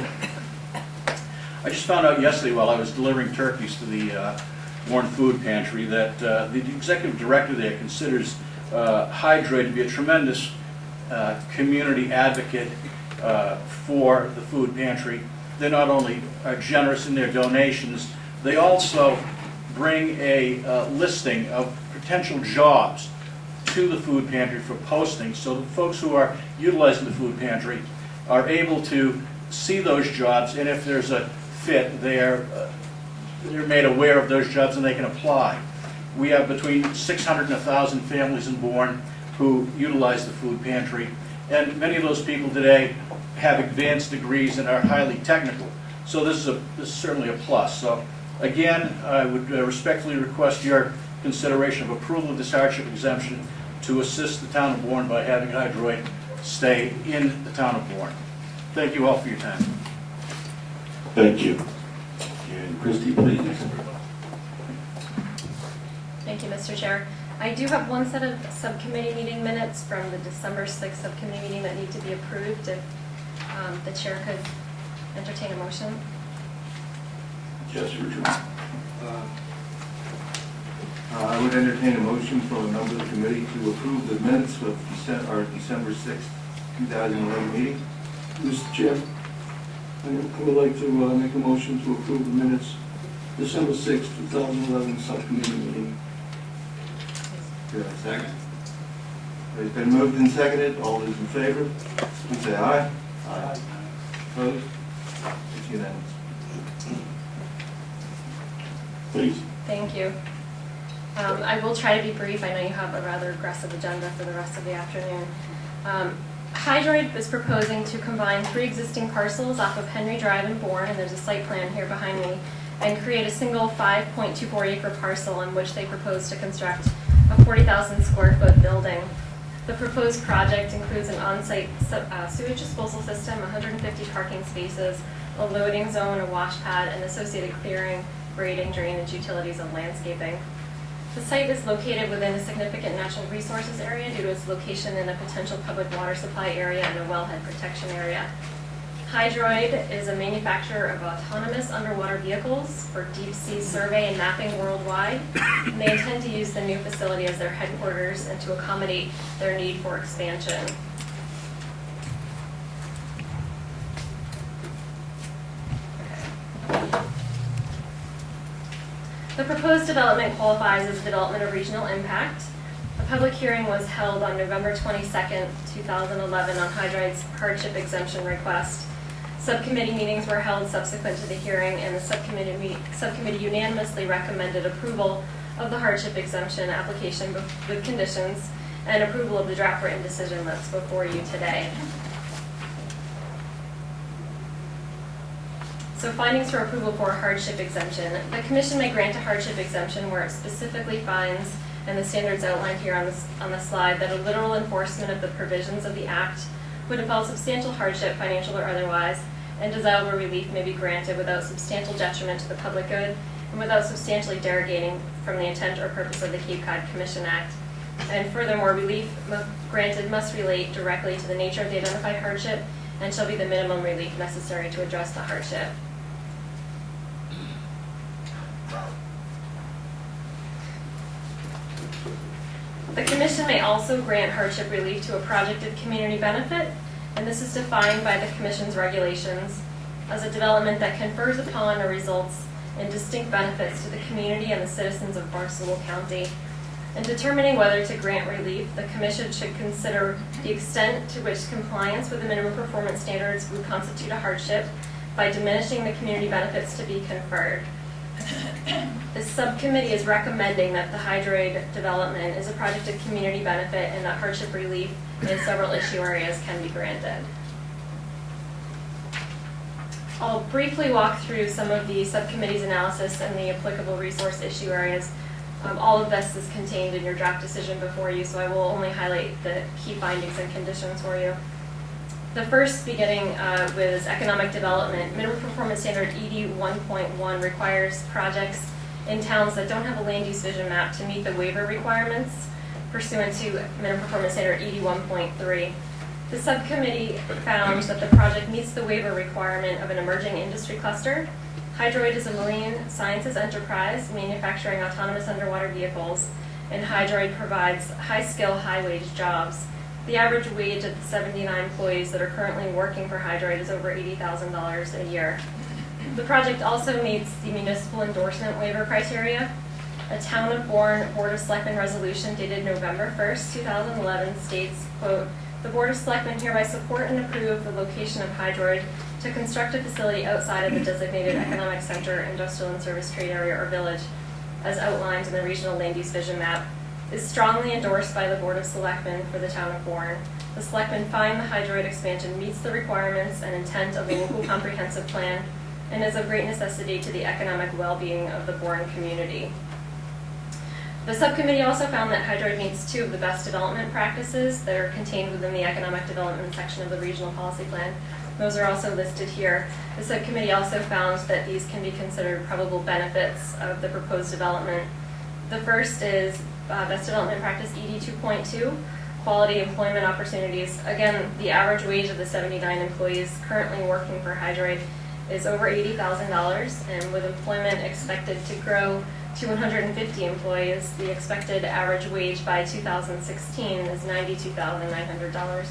I just found out yesterday while I was delivering turkeys to the Bourne Food Pantry that the executive director there considers Hydroid to be a tremendous community advocate for the food pantry. They not only are generous in their donations, they also bring a listing of potential jobs to the food pantry for posting, so the folks who are utilizing the food pantry are able to see those jobs, and if there's a fit, they're made aware of those jobs and they can apply. We have between 600 and 1,000 families in Bourne who utilize the food pantry, and many of those people today have advanced degrees and are highly technical. So this is certainly a plus. So again, I would respectfully request your consideration of approval of this hardship exemption to assist the town of Bourne by having Hydroid stay in the town of Bourne. Thank you all for your time. Thank you. And Christie, please. Thank you, Mr. Chair. I do have one set of subcommittee meeting minutes from the December 6th subcommittee meeting that need to be approved. If the chair could entertain a motion. Yes, Richard. I would entertain a motion from a member of the committee to approve the minutes of our December 6th, 2011 meeting. Mr. Chair, I would like to make a motion to approve the minutes December 6, 2011 subcommittee meeting. Do I have a second? It's been moved and seconded. All those in favor, please say aye. Aye. Opposed? It's unanimous. Please. Thank you. I will try to be brief. I know you have a rather aggressive agenda for the rest of the afternoon. Hydroid is proposing to combine 3 existing parcels off of Henry Drive in Bourne, and there's a site plan here behind me, and create a single 5.24 acre parcel in which they propose to construct a 40,000 square foot building. The proposed project includes an on-site sewage disposal system, 150 parking spaces, a loading zone, a wash pad, and associated clearing, grading, drainage, utilities, and landscaping. The site is located within a significant natural resources area due to its location in a potential public water supply area and a wellhead protection area. Hydroid is a manufacturer of autonomous underwater vehicles for deep sea survey and mapping worldwide, and they intend to use the new facility as their headquarters and to accommodate their need for expansion. The proposed development qualifies as a development of regional impact. A public hearing was held on November 22nd, 2011 on Hydroid's hardship exemption request. Subcommittee meetings were held subsequent to the hearing, and the subcommittee unanimously recommended approval of the hardship exemption application with conditions and approval of the draft written decision that's before you today. So findings for approval for a hardship exemption. The Commission may grant a hardship exemption where it specifically finds, and the standards outlined here on the slide, that a literal enforcement of the provisions of the Act would involve substantial hardship, financial or otherwise, and desirable relief may be granted without substantial detriment to the public good and without substantially derogating from the intent or purpose of the Cape Cod Commission Act. And furthermore, relief granted must relate directly to the nature of the identified hardship and shall be the minimum relief necessary to address the hardship. The Commission may also grant hardship relief to a project of community benefit, and this is defined by the Commission's regulations as a development that confers upon or results in distinct benefits to the community and the citizens of Barnstable County. In determining whether to grant relief, the Commission should consider the extent to which compliance with the minimum performance standards would constitute a hardship by diminishing the community benefits to be conferred. The subcommittee is recommending that the Hydroid development is a project of community benefit and that hardship relief in several issue areas can be granted. I'll briefly walk through some of the subcommittee's analysis and the applicable resource issue areas. All of this is contained in your draft decision before you, so I will only highlight the key findings and conditions for you. The first, beginning with economic development, minimum performance standard ED 1.1 requires projects in towns that don't have a land use vision map to meet the waiver requirements pursuant to minimum performance standard ED 1.3. The subcommittee found that the project meets the waiver requirement of an emerging industry cluster. Hydroid is a marine sciences enterprise manufacturing autonomous underwater vehicles, and Hydroid provides high-skill, high-wage jobs. The average wage of the 79 employees that are currently working for Hydroid is over $80,000 a year. The project also meets the municipal endorsement waiver criteria. A Town of Bourne Board of Selectmen resolution dated November 1st, 2011 states, quote, "The Board of Selectmen hereby support and approve the location of Hydroid to construct a facility outside of the designated economic center, industrial and service trade area or village, as outlined in the regional land use vision map, is strongly endorsed by the Board of Selectmen for the Town of Bourne. The Selectmen find the Hydroid expansion meets the requirements and intent of the local comprehensive plan and is of great necessity to the economic well-being of the Bourne community." The subcommittee also found that Hydroid meets 2 of the best development practices that are contained within the economic development section of the regional policy plan. Those are also listed here. The subcommittee also found that these can be considered probable benefits of the proposed development. The first is best development practice ED 2.2, quality employment opportunities. Again, the average wage of the 79 employees currently working for Hydroid is over $80,000, and with employment expected to grow to 150 employees, the expected average wage by 2016 is $92,900.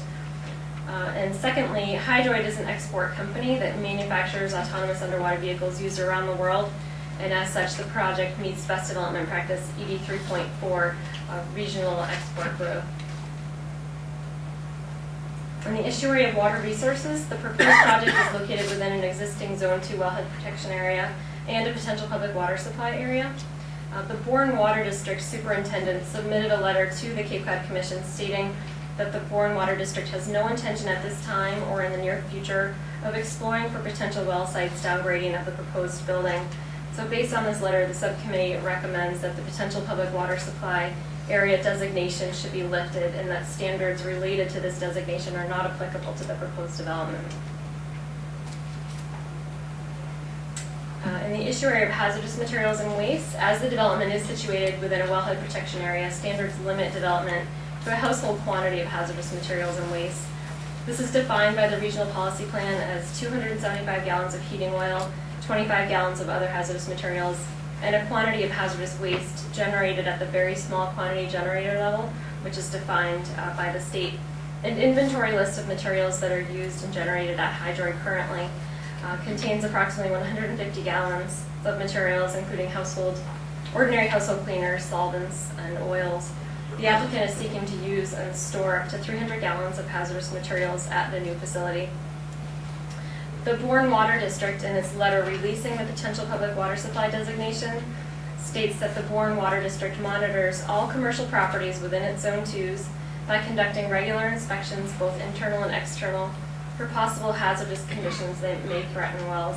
And secondly, Hydroid is an export company that manufactures autonomous underwater vehicles used around the world, and as such, the project meets best development practice ED 3.4, regional export growth. On the issue area of water resources, the proposed project is located within an existing Zone 2 wellhead protection area and a potential public water supply area. The Bourne Water District Superintendent submitted a letter to the Cape Cod Commission stating that the Bourne Water District has no intention at this time or in the near future of exploring for potential well sites downgrading of the proposed building. So based on this letter, the subcommittee recommends that the potential public water supply area designation should be lifted and that standards related to this designation are not applicable to the proposed development. In the issue area of hazardous materials and waste, as the development is situated within a wellhead protection area, standards limit development to a household quantity of hazardous materials and waste. This is defined by the regional policy plan as 275 gallons of heating oil, 25 gallons of other hazardous materials, and a quantity of hazardous waste generated at the very small quantity generator level, which is defined by the state. An inventory list of materials that are used and generated at Hydroid currently contains approximately 150 gallons of materials, including ordinary household cleaners, solvents, and oils. The applicant is seeking to use and store up to 300 gallons of hazardous materials at the new facility. The Bourne Water District, in its letter releasing the potential public water supply designation, states that the Bourne Water District monitors all commercial properties within its Zone 2s by conducting regular inspections, both internal and external, for possible hazardous conditions that may threaten wells.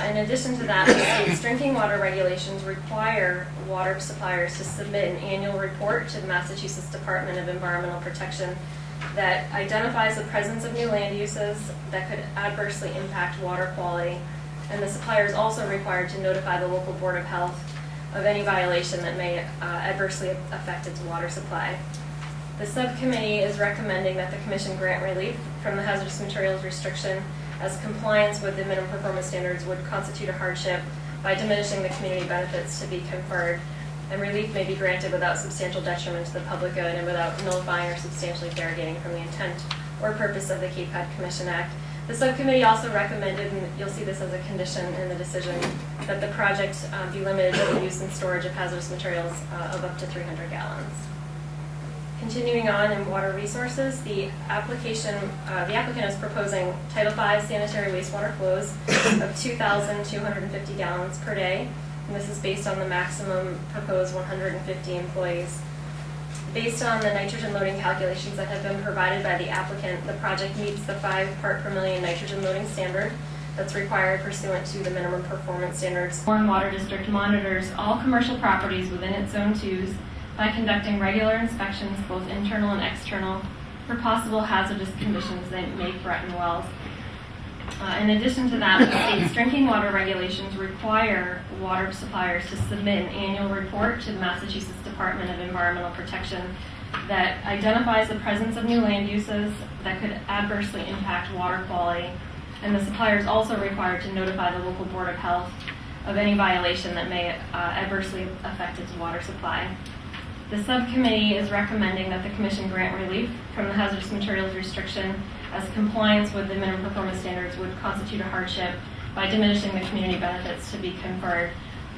In addition to that, the state's drinking water regulations require water suppliers to submit an annual report to the Massachusetts Department of Environmental Protection that identifies the presence of new land uses that could adversely impact water quality. And the supplier is also required to notify the local Board of Health of any violation that may adversely affect its water supply. The subcommittee is recommending that the Commission grant relief from the hazardous materials restriction, as compliance with the minimum performance standards would constitute a hardship by diminishing the community benefits to be conferred, and relief may be granted without substantial detriment to the public good and without nullifying or substantially derogating from the intent or purpose of the Cape Cod Commission Act. The subcommittee also recommended, and you'll see this as a condition in the decision, that the project be limited to the use and storage of hazardous materials of up to 300 gallons. Continuing on in water resources, the applicant is proposing Title V sanitary wastewater flows of 2,250 gallons per day, and this is based on the maximum proposed 150 employees. Based on the nitrogen loading calculations that have been provided by the applicant, the project meets the 5 part per million nitrogen loading standard that's required pursuant to the minimum performance standards. Warren Water District monitors all commercial properties within its Zone 2s by conducting regular inspections, both internal and external, for possible hazardous conditions that may threaten wells. In addition to that, the state's drinking water regulations require water suppliers to submit an annual report to the Massachusetts Department of Environmental Protection that identifies the presence of new land uses that could adversely impact water quality. And the supplier is also required to notify the local Board of Health of any violation that may adversely affect its water supply. The subcommittee is recommending that the Commission grant relief from the hazardous materials restriction, as compliance with the minimum performance standards would constitute a hardship by diminishing the community benefits to be conferred.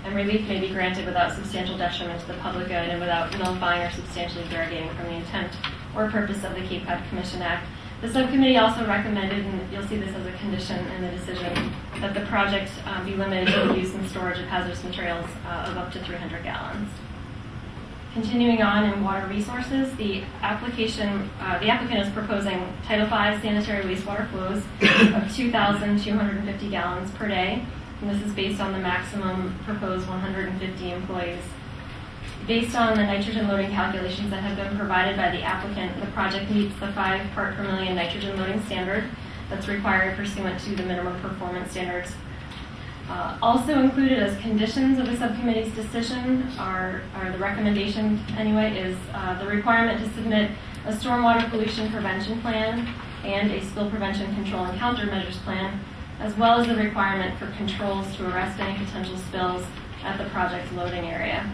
And relief may be granted without substantial detriment to the public good and without nullifying or substantially derogating from the intent or purpose of the Cape Cod Commission Act. The subcommittee also recommended, and you'll see this as a condition in the decision, that the project be limited to the use and storage of hazardous materials of up to 300 gallons. Continuing on in water resources, the applicant is proposing Title V sanitary wastewater flows of 2,250 gallons per day, and this is based on the maximum proposed 150 employees. Based on the nitrogen loading calculations that have been provided by the applicant, the project meets the 5 part per million nitrogen loading standard that's required pursuant to the minimum performance standards. Also included as conditions of the subcommittee's decision are the recommendation anyway, is the requirement to submit a stormwater pollution prevention plan and a spill prevention control and countermeasures plan, as well as the requirement for controls to arrest any potential spills at the project's loading area.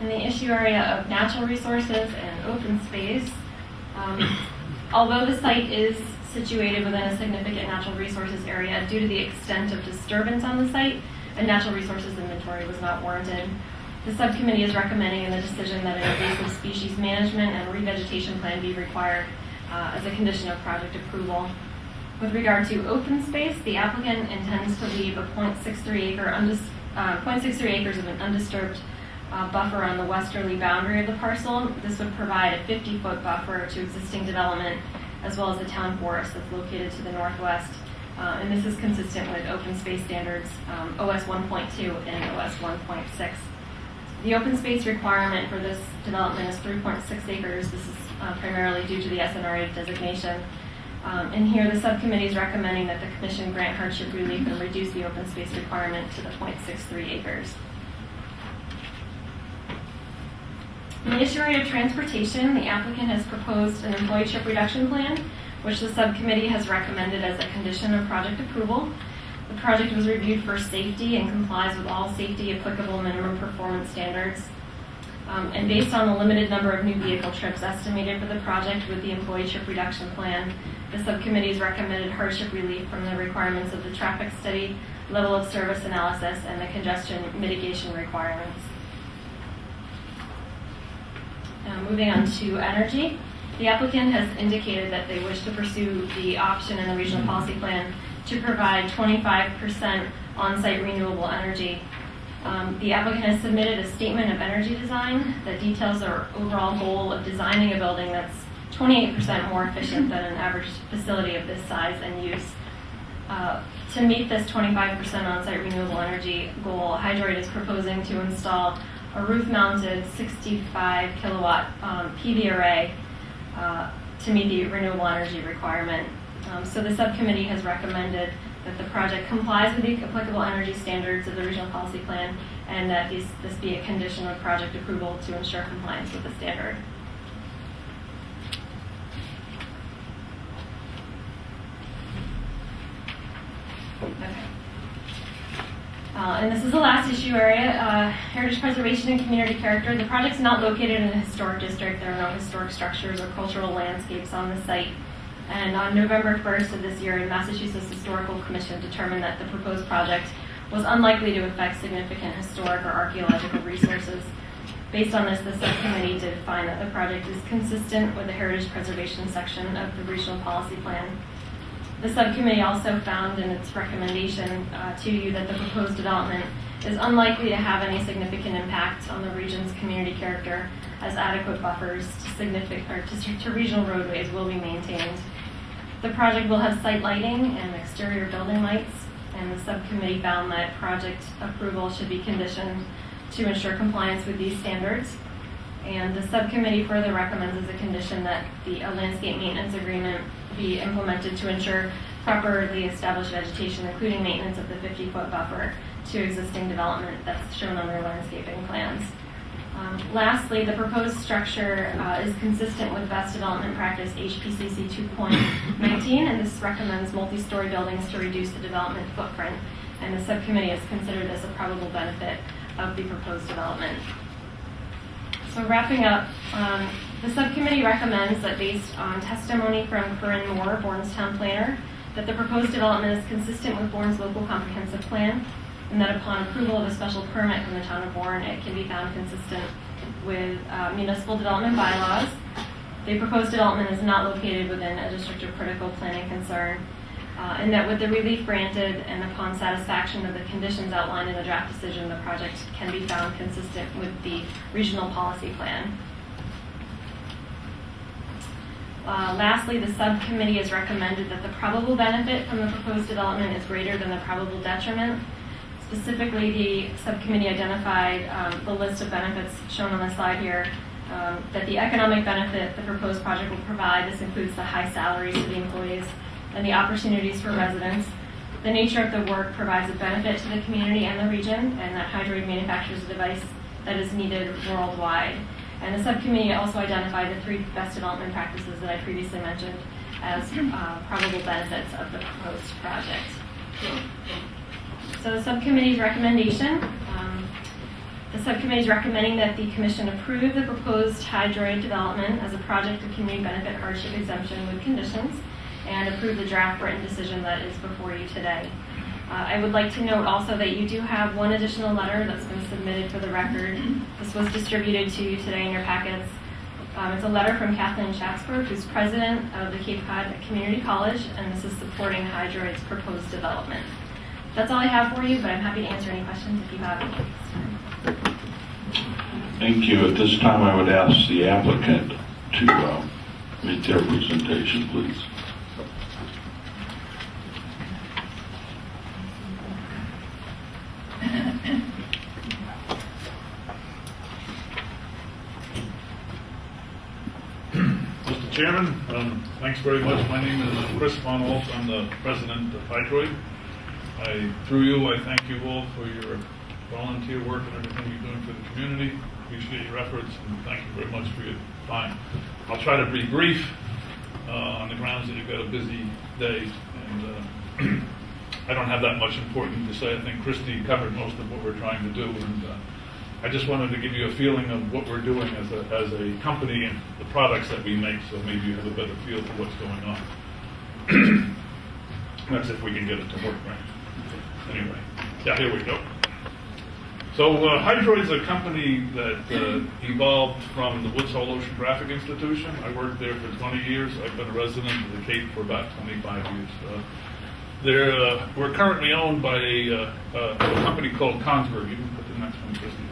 In the issue area of natural resources and open space, although the site is situated within a significant natural resources area, due to the extent of disturbance on the site, a natural resources inventory was not warranted. The subcommittee is recommending in the decision that an invasive species management and revegetation plan be required as a condition of project approval. With regard to open space, the applicant intends to leave a 0.63 acres of an undisturbed buffer on the westerly boundary of the parcel. This would provide a 50-foot buffer to existing development, as well as the town forest that's located to the northwest. And this is consistent with open space standards OS 1.2 and OS 1.6. The open space requirement for this development is 3.6 acres. This is primarily due to the SNRA designation. And here the subcommittee is recommending that the commission grant hardship relief and reduce the open space requirement to the 0.63 acres. In the issue area of transportation, the applicant has proposed an employee trip reduction plan, which the subcommittee has recommended as a condition of project approval. The project was reviewed for safety and complies with all safety applicable minimum performance standards. And based on the limited number of new vehicle trips estimated for the project with the employee trip reduction plan, the subcommittee has recommended hardship relief from the requirements of the traffic study, level of service analysis, and the congestion mitigation requirements. Moving on to energy, the applicant has indicated that they wish to pursue the option in the regional policy plan to provide 25% on-site renewable energy. The applicant has submitted a statement of energy design that details their overall goal of designing a building that's 28% more efficient than an average facility of this size and use. To meet this 25% on-site renewable energy goal, Hydroid is proposing to install a roof-mounted 65 kilowatt PV array to meet the renewable energy requirement. So the subcommittee has recommended that the project complies with the applicable energy standards of the regional policy plan and that this be a condition of project approval to ensure compliance with the standard. Okay. And this is the last issue area, heritage preservation and community character. The project's not located in a historic district. There are no historic structures or cultural landscapes on the site. And on November 1st of this year, the Massachusetts Historical Commission determined that the proposed project was unlikely to affect significant historic or archaeological resources. Based on this, the subcommittee did find that the project is consistent with the heritage preservation section of the regional policy plan. The subcommittee also found in its recommendation to you that the proposed development is unlikely to have any significant impact on the region's community character, as adequate buffers to regional roadways will be maintained. The project will have site lighting and exterior building lights, and the subcommittee found that project approval should be conditioned to ensure compliance with these standards. And the subcommittee further recommends as a condition that a landscape maintenance agreement be implemented to ensure properly established vegetation, including maintenance of the 50-foot buffer to existing development that's shown on their landscaping plans. Lastly, the proposed structure is consistent with best development practice HPCC 2.19, and this recommends multi-story buildings to reduce the development footprint, and the subcommittee has considered this a probable benefit of the proposed development. So wrapping up, the subcommittee recommends that based on testimony from Corinne Moore, Bourne's town planner, that the proposed development is consistent with Bourne's local comprehensive plan, and that upon approval of a special permit from the town of Bourne, it can be found consistent with municipal development bylaws. The proposed development is not located within a district of critical planning concern, and that with the relief granted and upon satisfaction of the conditions outlined in the draft decision, the project can be found consistent with the regional policy plan. Lastly, the subcommittee has recommended that the probable benefit from the proposed development is greater than the probable detriment. Specifically, the subcommittee identified the list of benefits shown on the slide here, that the economic benefit the proposed project will provide. This includes the high salaries of the employees and the opportunities for residents. The nature of the work provides a benefit to the community and the region, and that Hydroid manufactures a device that is needed worldwide. And the subcommittee also identified the 3 best development practices that I previously mentioned as probable benefits of the proposed project. So the subcommittee's recommendation, the subcommittee is recommending that the commission approve the proposed Hydroid development as a project of community benefit hardship exemption with conditions, and approve the draft written decision that is before you today. I would like to note also that you do have one additional letter that's been submitted for the record. This was distributed to you today in your packets. It's a letter from Kathleen Schatzberg, who's president of the Cape Cod Community College, and this is supporting Hydroid's proposed development. That's all I have for you, but I'm happy to answer any questions if you have any. Thank you. At this time, I would ask the applicant to make their presentation, please. Mr. Chairman, thanks very much. My name is Chris Von Alt. I'm the president of Hydroid. Through you, I thank you all for your volunteer work and everything you're doing for the community. Appreciate your efforts, and thank you very much for your time. I'll try to be brief on the grounds that you've got a busy day, and I don't have that much important to say. I think Christy covered most of what we're trying to do, and I just wanted to give you a feeling of what we're doing as a company and the products that we make, so maybe you have a better feel for what's going on. That's if we can get it to work right. Anyway, yeah, here we go. So Hydroid's a company that evolved from the Woods Hole Oceanographic Institution. I worked there for 20 years. I've been a resident of the Cape for about 25 years. We're currently owned by a company called Kongsberg. You can put the next one, Christy.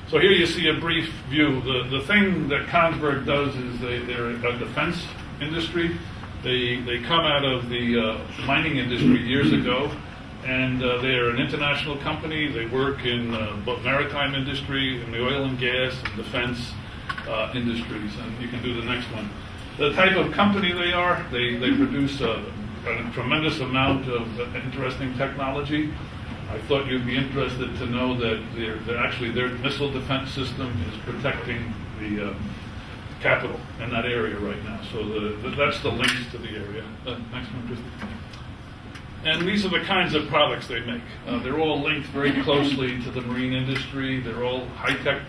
So here you see a brief view. The thing that Kongsberg does is they're a defense industry. They come out of the mining industry years ago, and they're an international company. They work in both maritime industry and the oil and gas and defense industries. And you can do the next one. The type of company they are, they produce a tremendous amount of interesting technology. I thought you'd be interested to know that their missile defense system is protecting the capital in that area right now. So that's the links to the area. Next one, Christy. And these are the kinds of products they make. They're all linked very closely to the marine industry. They're all high-tech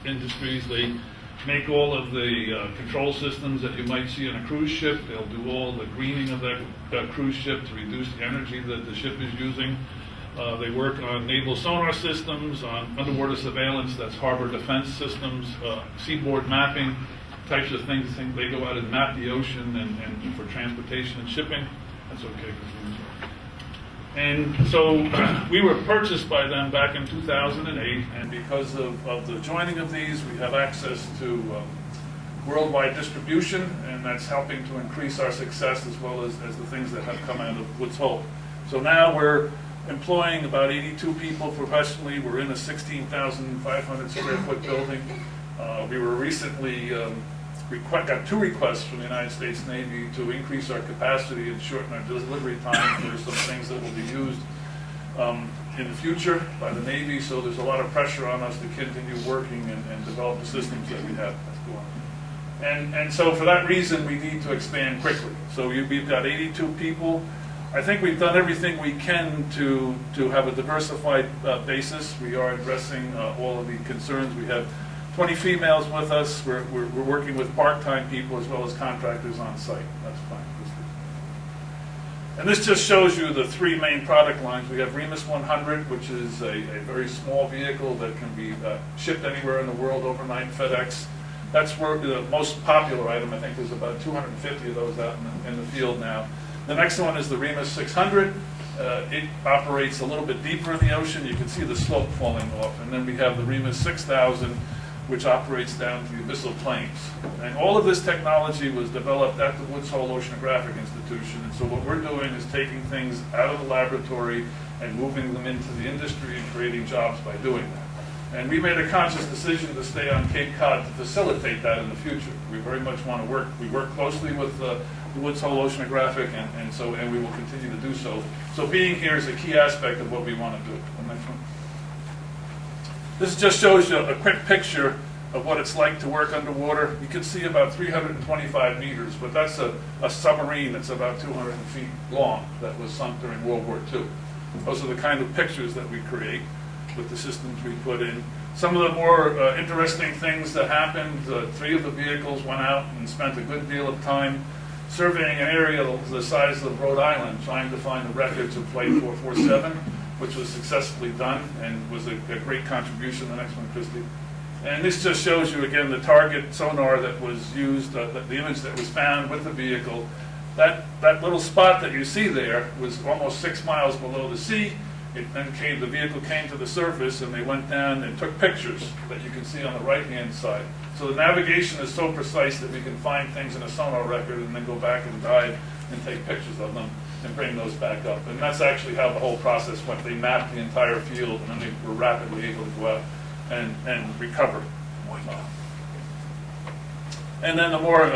industries. They make all of the control systems that you might see on a cruise ship. They'll do all the greening of that cruise ship to reduce the energy that the ship is using. They work on naval sonar systems, on underwater surveillance, that's harbor defense systems, seaboard mapping, types of things. They go out and map the ocean and for transportation and shipping. That's okay. And so we were purchased by them back in 2008, and because of the joining of these, we have access to worldwide distribution, and that's helping to increase our success as well as the things that have come out of Woods Hole. So now we're employing about 82 people professionally. We're in a 16,500 square foot building. We were recently got 2 requests from the United States Navy to increase our capacity and shorten our delivery time for some things that will be used in the future by the Navy. So there's a lot of pressure on us to continue working and develop the systems that we have going. And so for that reason, we need to expand quickly. So we've got 82 people. I think we've done everything we can to have a diversified basis. We are addressing all of the concerns. We have 20 females with us. We're working with part-time people as well as contractors on site. That's fine. And this just shows you the 3 main product lines. We have Remus 100, which is a very small vehicle that can be shipped anywhere in the world overnight, FedEx. That's where the most popular item. I think there's about 250 of those out in the field now. The next one is the Remus 600. It operates a little bit deeper in the ocean. You can see the slope falling off. And then we have the Remus 6000, which operates down to the abyssal plains. And all of this technology was developed at the Woods Hole Oceanographic Institution. And so what we're doing is taking things out of the laboratory and moving them into the industry and creating jobs by doing that. And we made a conscious decision to stay on Cape Cod to facilitate that in the future. We very much want to work. We work closely with the Woods Hole Oceanographic, and we will continue to do so. So being here is a key aspect of what we want to do. The next one. This just shows you a quick picture of what it's like to work underwater. You can see about 325 meters, but that's a submarine that's about 200 feet long that was sunk during World War II. Those are the kind of pictures that we create with the systems we put in. Some of the more interesting things that happened, 3 of the vehicles went out and spent a good deal of time surveying an area the size of Rhode Island, trying to find the wreckage of Flight 447, which was successfully done and was a great contribution. The next one, Christy. And this just shows you again the target sonar that was used, the image that was found with the vehicle. That little spot that you see there was almost 6 miles below the sea. It then the vehicle came to the surface, and they went down and took pictures that you can see on the right-hand side. So the navigation is so precise that we can find things in a sonar record and then go back and dive and take pictures of them and bring those back up. And that's actually how the whole process went. They mapped the entire field, and then they were rapidly able to go out and recover. And then the more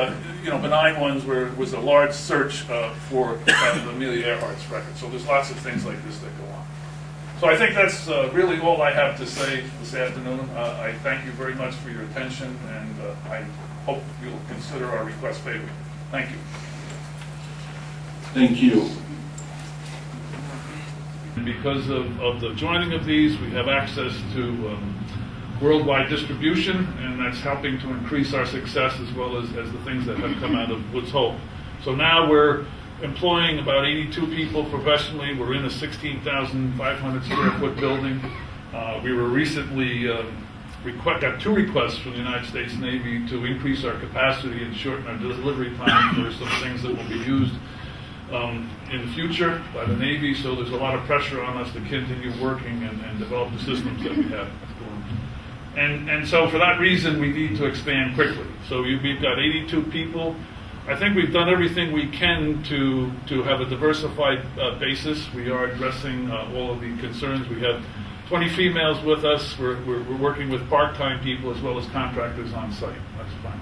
benign ones was a large search for the Amelia Earhart's record. So there's lots of things like this that go on. So I think that's really all I have to say this afternoon. I thank you very much for your attention, and I hope you'll consider our request favorably. Thank you. Thank you. Because of the joining of these, we have access to worldwide distribution, and that's helping to increase our success as well as the things that have come out of Woods Hole. So now we're employing about 82 people professionally. We're in a 16,500 square foot building. We were recently got 2 requests from the United States Navy to increase our capacity and shorten our delivery time for some things that will be used in the future by the Navy. So there's a lot of pressure on us to continue working and develop the systems that we have. And so for that reason, we need to expand quickly. So we've got 82 people. I think we've done everything we can to have a diversified basis. We are addressing all of the concerns. We have 20 females with us. We're working with part-time people as well as contractors on site. That's fine.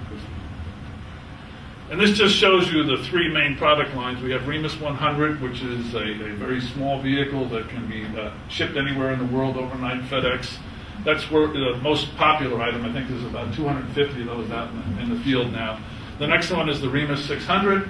And this just shows you the 3 main product lines. We have Remus 100, which is a very small vehicle that can be shipped anywhere in the world overnight, FedEx. That's where the most popular item. I think there's about 250 of those out in the field now. The next one is the Remus 600.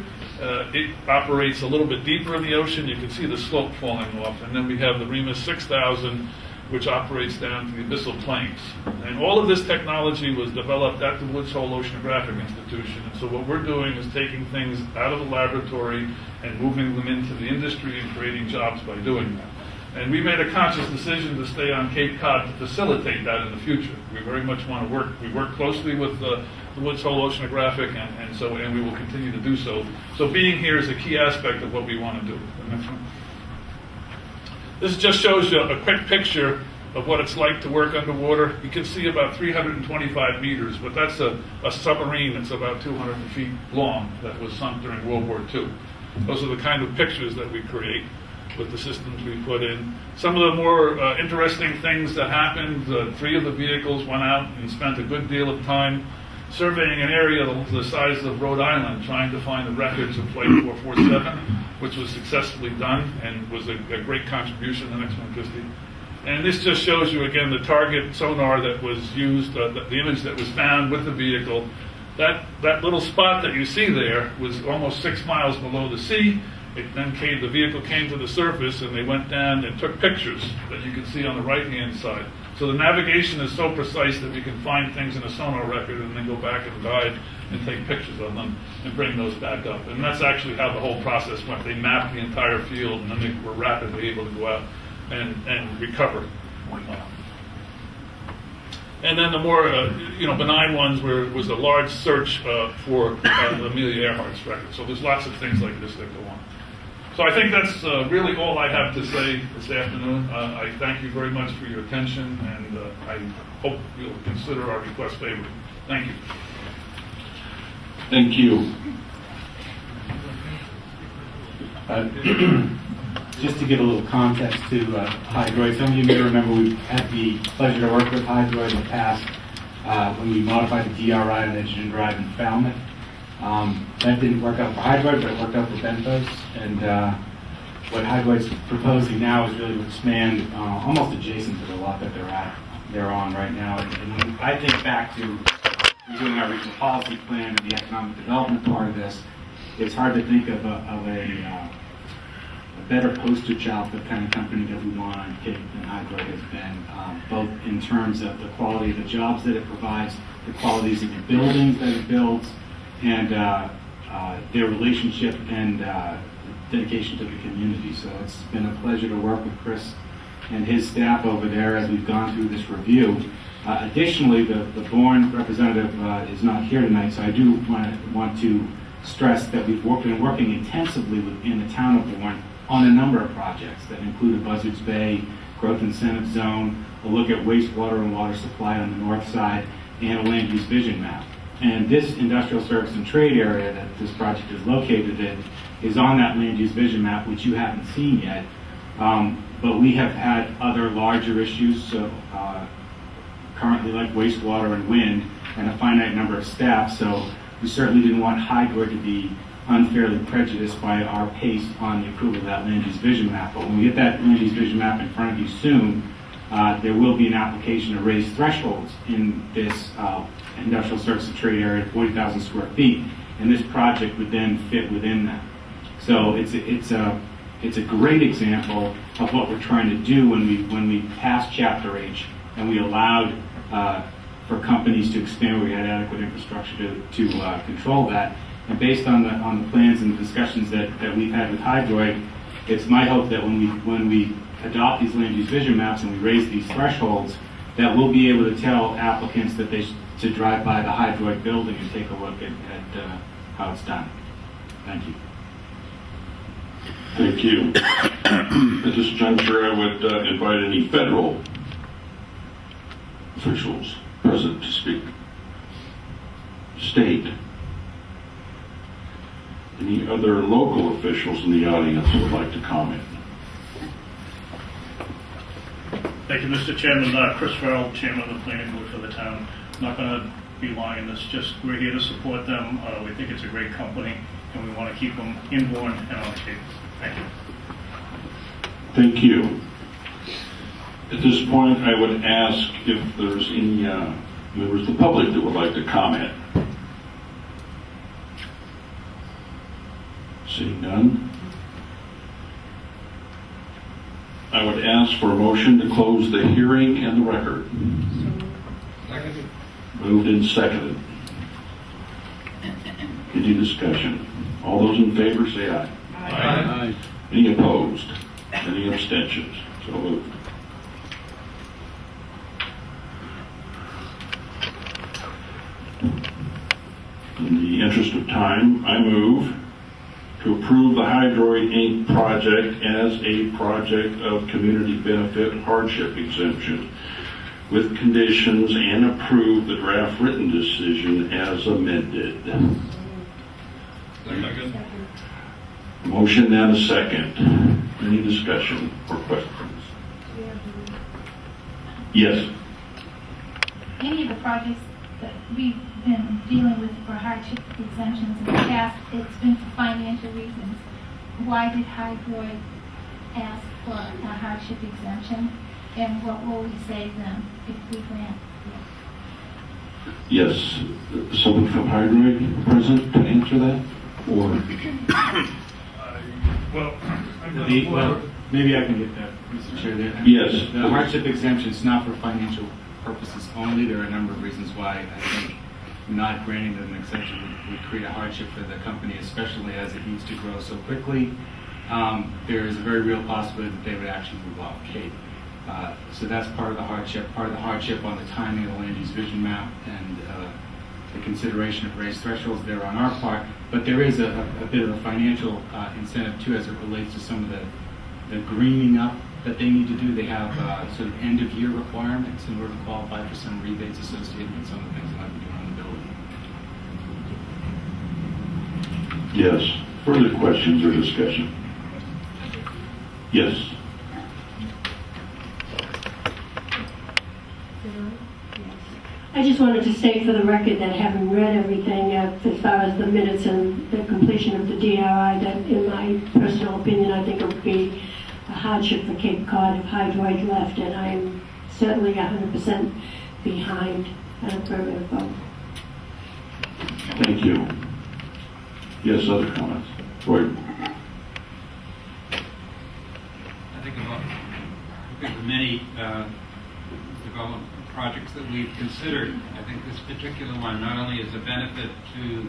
It operates a little bit deeper in the ocean. You can see the slope falling off. And then we have the Remus 6000, which operates down to the abyssal plains. And all of this technology was developed at the Woods Hole Oceanographic Institution. And so what we're doing is taking things out of the laboratory and moving them into the industry and creating jobs by doing that. And we made a conscious decision to stay on Cape Cod to facilitate that in the future. We very much want to work. We work closely with the Woods Hole Oceanographic, and we will continue to do so. So being here is a key aspect of what we want to do. The next one. This just shows you a quick picture of what it's like to work underwater. You can see about 325 meters, but that's a submarine that's about 200 feet long that was sunk during World War II. Those are the kind of pictures that we create with the systems we put in. Some of the more interesting things that happened, 3 of the vehicles went out and spent a good deal of time surveying an area the size of Rhode Island, trying to find the records of Flight 447, which was successfully done and was a great contribution. The next one, Christy. And this just shows you again the target sonar that was used, the image that was found with the vehicle. That little spot that you see there was almost 6 miles below the sea. The vehicle came to the surface, and they went down and took pictures that you can see on the right-hand side. So the navigation is so precise that we can find things in a sonar record and then go back and dive and take pictures of them and bring those back up. And that's actually how the whole process went. They mapped the entire field, and then they were rapidly able to go out and recover. And then the more benign ones was a large search for Amelia Earhart's record. So there's lots of things like this that go on. So I think that's really all I have to say this afternoon. I thank you very much for your attention, and I hope you'll consider our request favorably. Thank you. Thank you. Just to give a little context to Hydroid, some of you may remember we've had the pleasure to work with Hydroid in the past when we modified the DRI on Edgerton Drive in Falmouth. That didn't work out for Hydroid, but it worked out for Benthos. And what Hydroid's proposing now is really to expand almost adjacent to the lot that they're on right now. And when I think back to redoing our regional policy plan and the economic development part of this, it's hard to think of a better poster child for the kind of company that we want on Cape than Hydroid has been, both in terms of the quality of the jobs that it provides, the qualities of the buildings that it builds, and their relationship and dedication to the community. So it's been a pleasure to work with Chris and his staff over there as we've gone through this review. Additionally, the Bourne representative is not here tonight, so I do want to stress that we've been working intensively within the town of Bourne on a number of projects that include a Buzzards Bay growth incentive zone, a look at wastewater and water supply on the north side, and a land use vision map. And this industrial service and trade area that this project is located in is on that land use vision map, which you haven't seen yet. But we have had other larger issues, so currently like wastewater and wind, and a finite number of staff. So we certainly didn't want Hydroid to be unfairly prejudiced by our pace on the approval of that land use vision map. But when we get that land use vision map in front of you soon, there will be an application to raise thresholds in this industrial service and trade area, 40,000 square feet, and this project would then fit within that. So it's a great example of what we're trying to do when we passed Chapter H and we allowed for companies to expand where we had adequate infrastructure to control that. And based on the plans and the discussions that we've had with Hydroid, it's my hope that when we adopt these land use vision maps and we raise these thresholds, that we'll be able to tell applicants that they to drive by the Hydroid building and take a look at how it's done. Thank you. Thank you. At this juncture, I would invite any federal officials present to speak. State. Any other local officials in the audience who would like to comment? Thank you, Mr. Chairman. Chris Farrell, Chairman of the Planning Board for the town. I'm not going to be long in this, just we're here to support them. We think it's a great company, and we want to keep them in Bourne and on the Cape. Thank you. Thank you. At this point, I would ask if there's any members of the public that would like to comment. Seeing none, I would ask for a motion to close the hearing and the record. Second. Moved and seconded. Any discussion? All those in favor say aye. Aye. Any opposed? Any abstentions? So moved. In the interest of time, I move to approve the Hydroid Inc. project as a project of community benefit hardship exemption with conditions and approve the draft written decision as amended. Second. Motion and a second. Any discussion or questions? Yes. Any of the projects that we've been dealing with for hardship exemptions in the past, it's been for financial reasons. Why did Hydroid ask for a hardship exemption? And what will we save them if we grant it? Yes. Someone from Hydroid present to answer that? Or? Well, Maybe I can get that, Mr. Chair. Yes. The hardship exemption is not for financial purposes only. There are a number of reasons why I think not granting them an exemption would create a hardship for the company, especially as it needs to grow so quickly. There is a very real possibility that they would actually move off Cape. So that's part of the hardship. Part of the hardship on the timing of the land use vision map and the consideration of raised thresholds there on our part. But there is a bit of a financial incentive too as it relates to some of the greening up that they need to do. They have sort of end of year requirements in order to qualify for some rebates associated with some of the things that I've been doing on the building. Yes. Further questions or discussion? Yes. I just wanted to state for the record that having read everything as far as the minutes and the completion of the DRI, that in my personal opinion, I think it would be a hardship for Cape Cod if Hydroid left, and I'm certainly 100% behind an affirmative vote. Thank you. Yes, other comments? Roy? I think about the many development projects that we've considered. I think this particular one not only is a benefit to the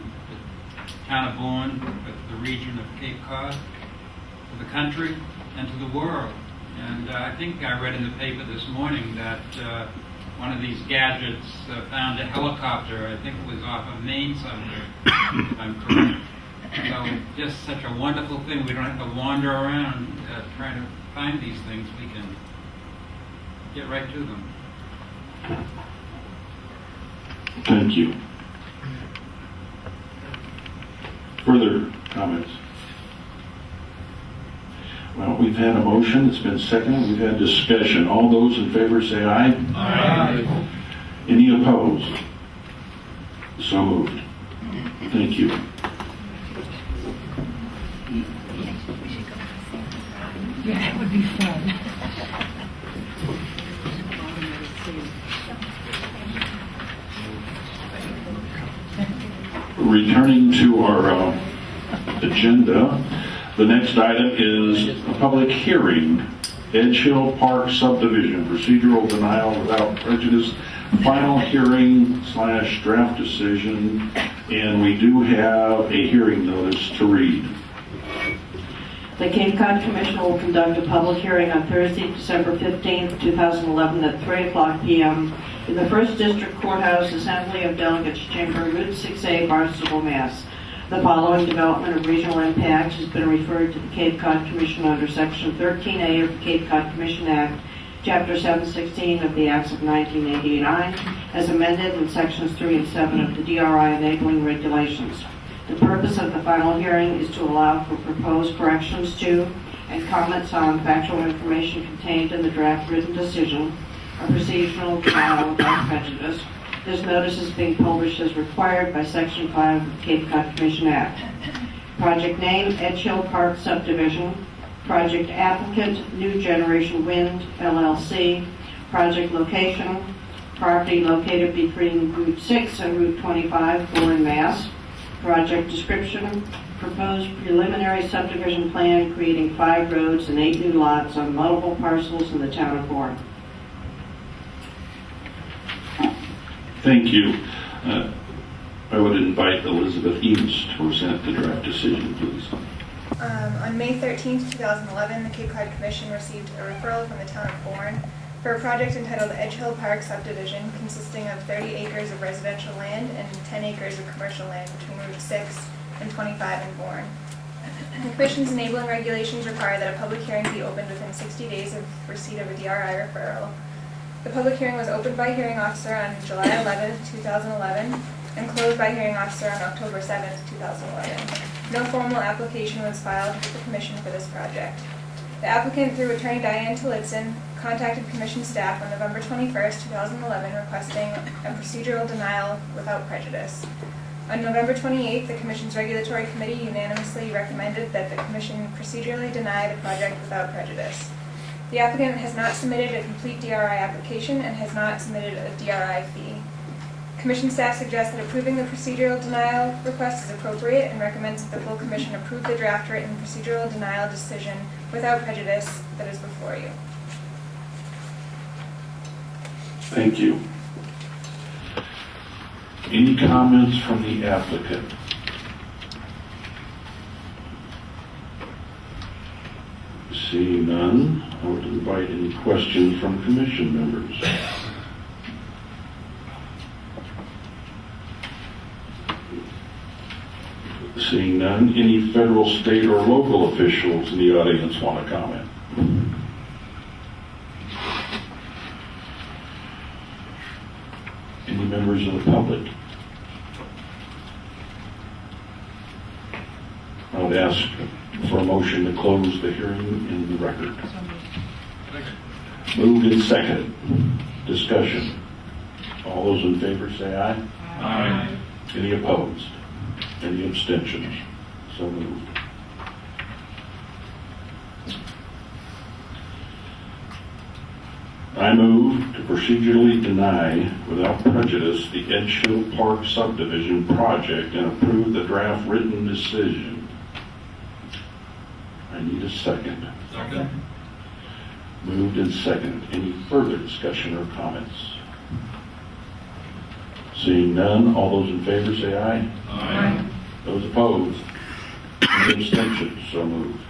town of Bourne, but the region of Cape Cod, to the country, and to the world. And I think I read in the paper this morning that one of these gadgets found a helicopter, I think it was off of Maine somewhere, if I'm correct. So just such a wonderful thing. We don't have to wander around trying to find these things. We can get right to them. Thank you. Further comments? Well, we've had a motion, it's been seconded, we've had discussion. All those in favor say aye. Aye. Any opposed? So moved. Thank you. Yeah, that would be fun. Returning to our agenda, the next item is a public hearing, Edge Hill Park subdivision, procedural denial without prejudice, final hearing / draft decision, and we do have a hearing notice to read. The Cape Cod Commission will conduct a public hearing on Thursday, December 15th, 2011 at 3:00 p.m. in the 1st District Courthouse, Assembly of Delegates Chamber, Route 6A, Barnstable, Mass. The following development of regional impact has been referred to the Cape Cod Commission under Section 13A of the Cape Cod Commission Act, Chapter 716 of the Acts of 1989, as amended in Sections 3 and 7 of the DRI enabling regulations. The purpose of the final hearing is to allow for proposed corrections to and comments on factual information contained in the draft written decision, a procedural denial without prejudice. This notice is being published as required by Section 5 of the Cape Cod Commission Act. Project name, Edge Hill Park Subdivision. Project applicant, New Generation Wind, LLC. Project location, property located between Route 6 and Route 25, Bourne, Mass. Project description, proposed preliminary subdivision plan creating 5 roads and 8 new lots on multiple parcels in the town of Bourne. Thank you. I would invite Elizabeth Eames to present the draft decision, please. On May 13th, 2011, the Cape Cod Commission received a referral from the town of Bourne for a project entitled Edge Hill Park Subdivision, consisting of 30 acres of residential land and 10 acres of commercial land between Route 6 and 25 in Bourne. The Commission's enabling regulations require that a public hearing be opened within 60 days of receipt of a DRI referral. The public hearing was opened by hearing officer on July 11, 2011, and closed by hearing officer on October 7, 2011. No formal application was filed with the Commission for this project. The applicant, through attorney Diane Tillotson, contacted Commission staff on November 21, 2011, requesting a procedural denial without prejudice. On November 28th, the Commission's Regulatory Committee unanimously recommended that the Commission procedurally deny the project without prejudice. The applicant has not submitted a complete DRI application and has not submitted a DRI fee. Commission staff suggests that approving the procedural denial request is appropriate and recommends that the full Commission approve the draft written procedural denial decision without prejudice that is before you. Thank you. Any comments from the applicant? Seeing none, I would invite any questions from Commission members. Seeing none, any federal, state, or local officials in the audience want to comment? Any members of the public? I would ask for a motion to close the hearing in the record. Moved and seconded. Discussion. All those in favor say aye. Aye. Any opposed? Any abstentions? So moved. I move to procedurally deny without prejudice the Edgehill Park subdivision project and approve the draft written decision. I need a second. Second. Moved and seconded. Any further discussion or comments? Seeing none, all those in favor say aye. Aye. Those opposed? Any abstentions? So moved.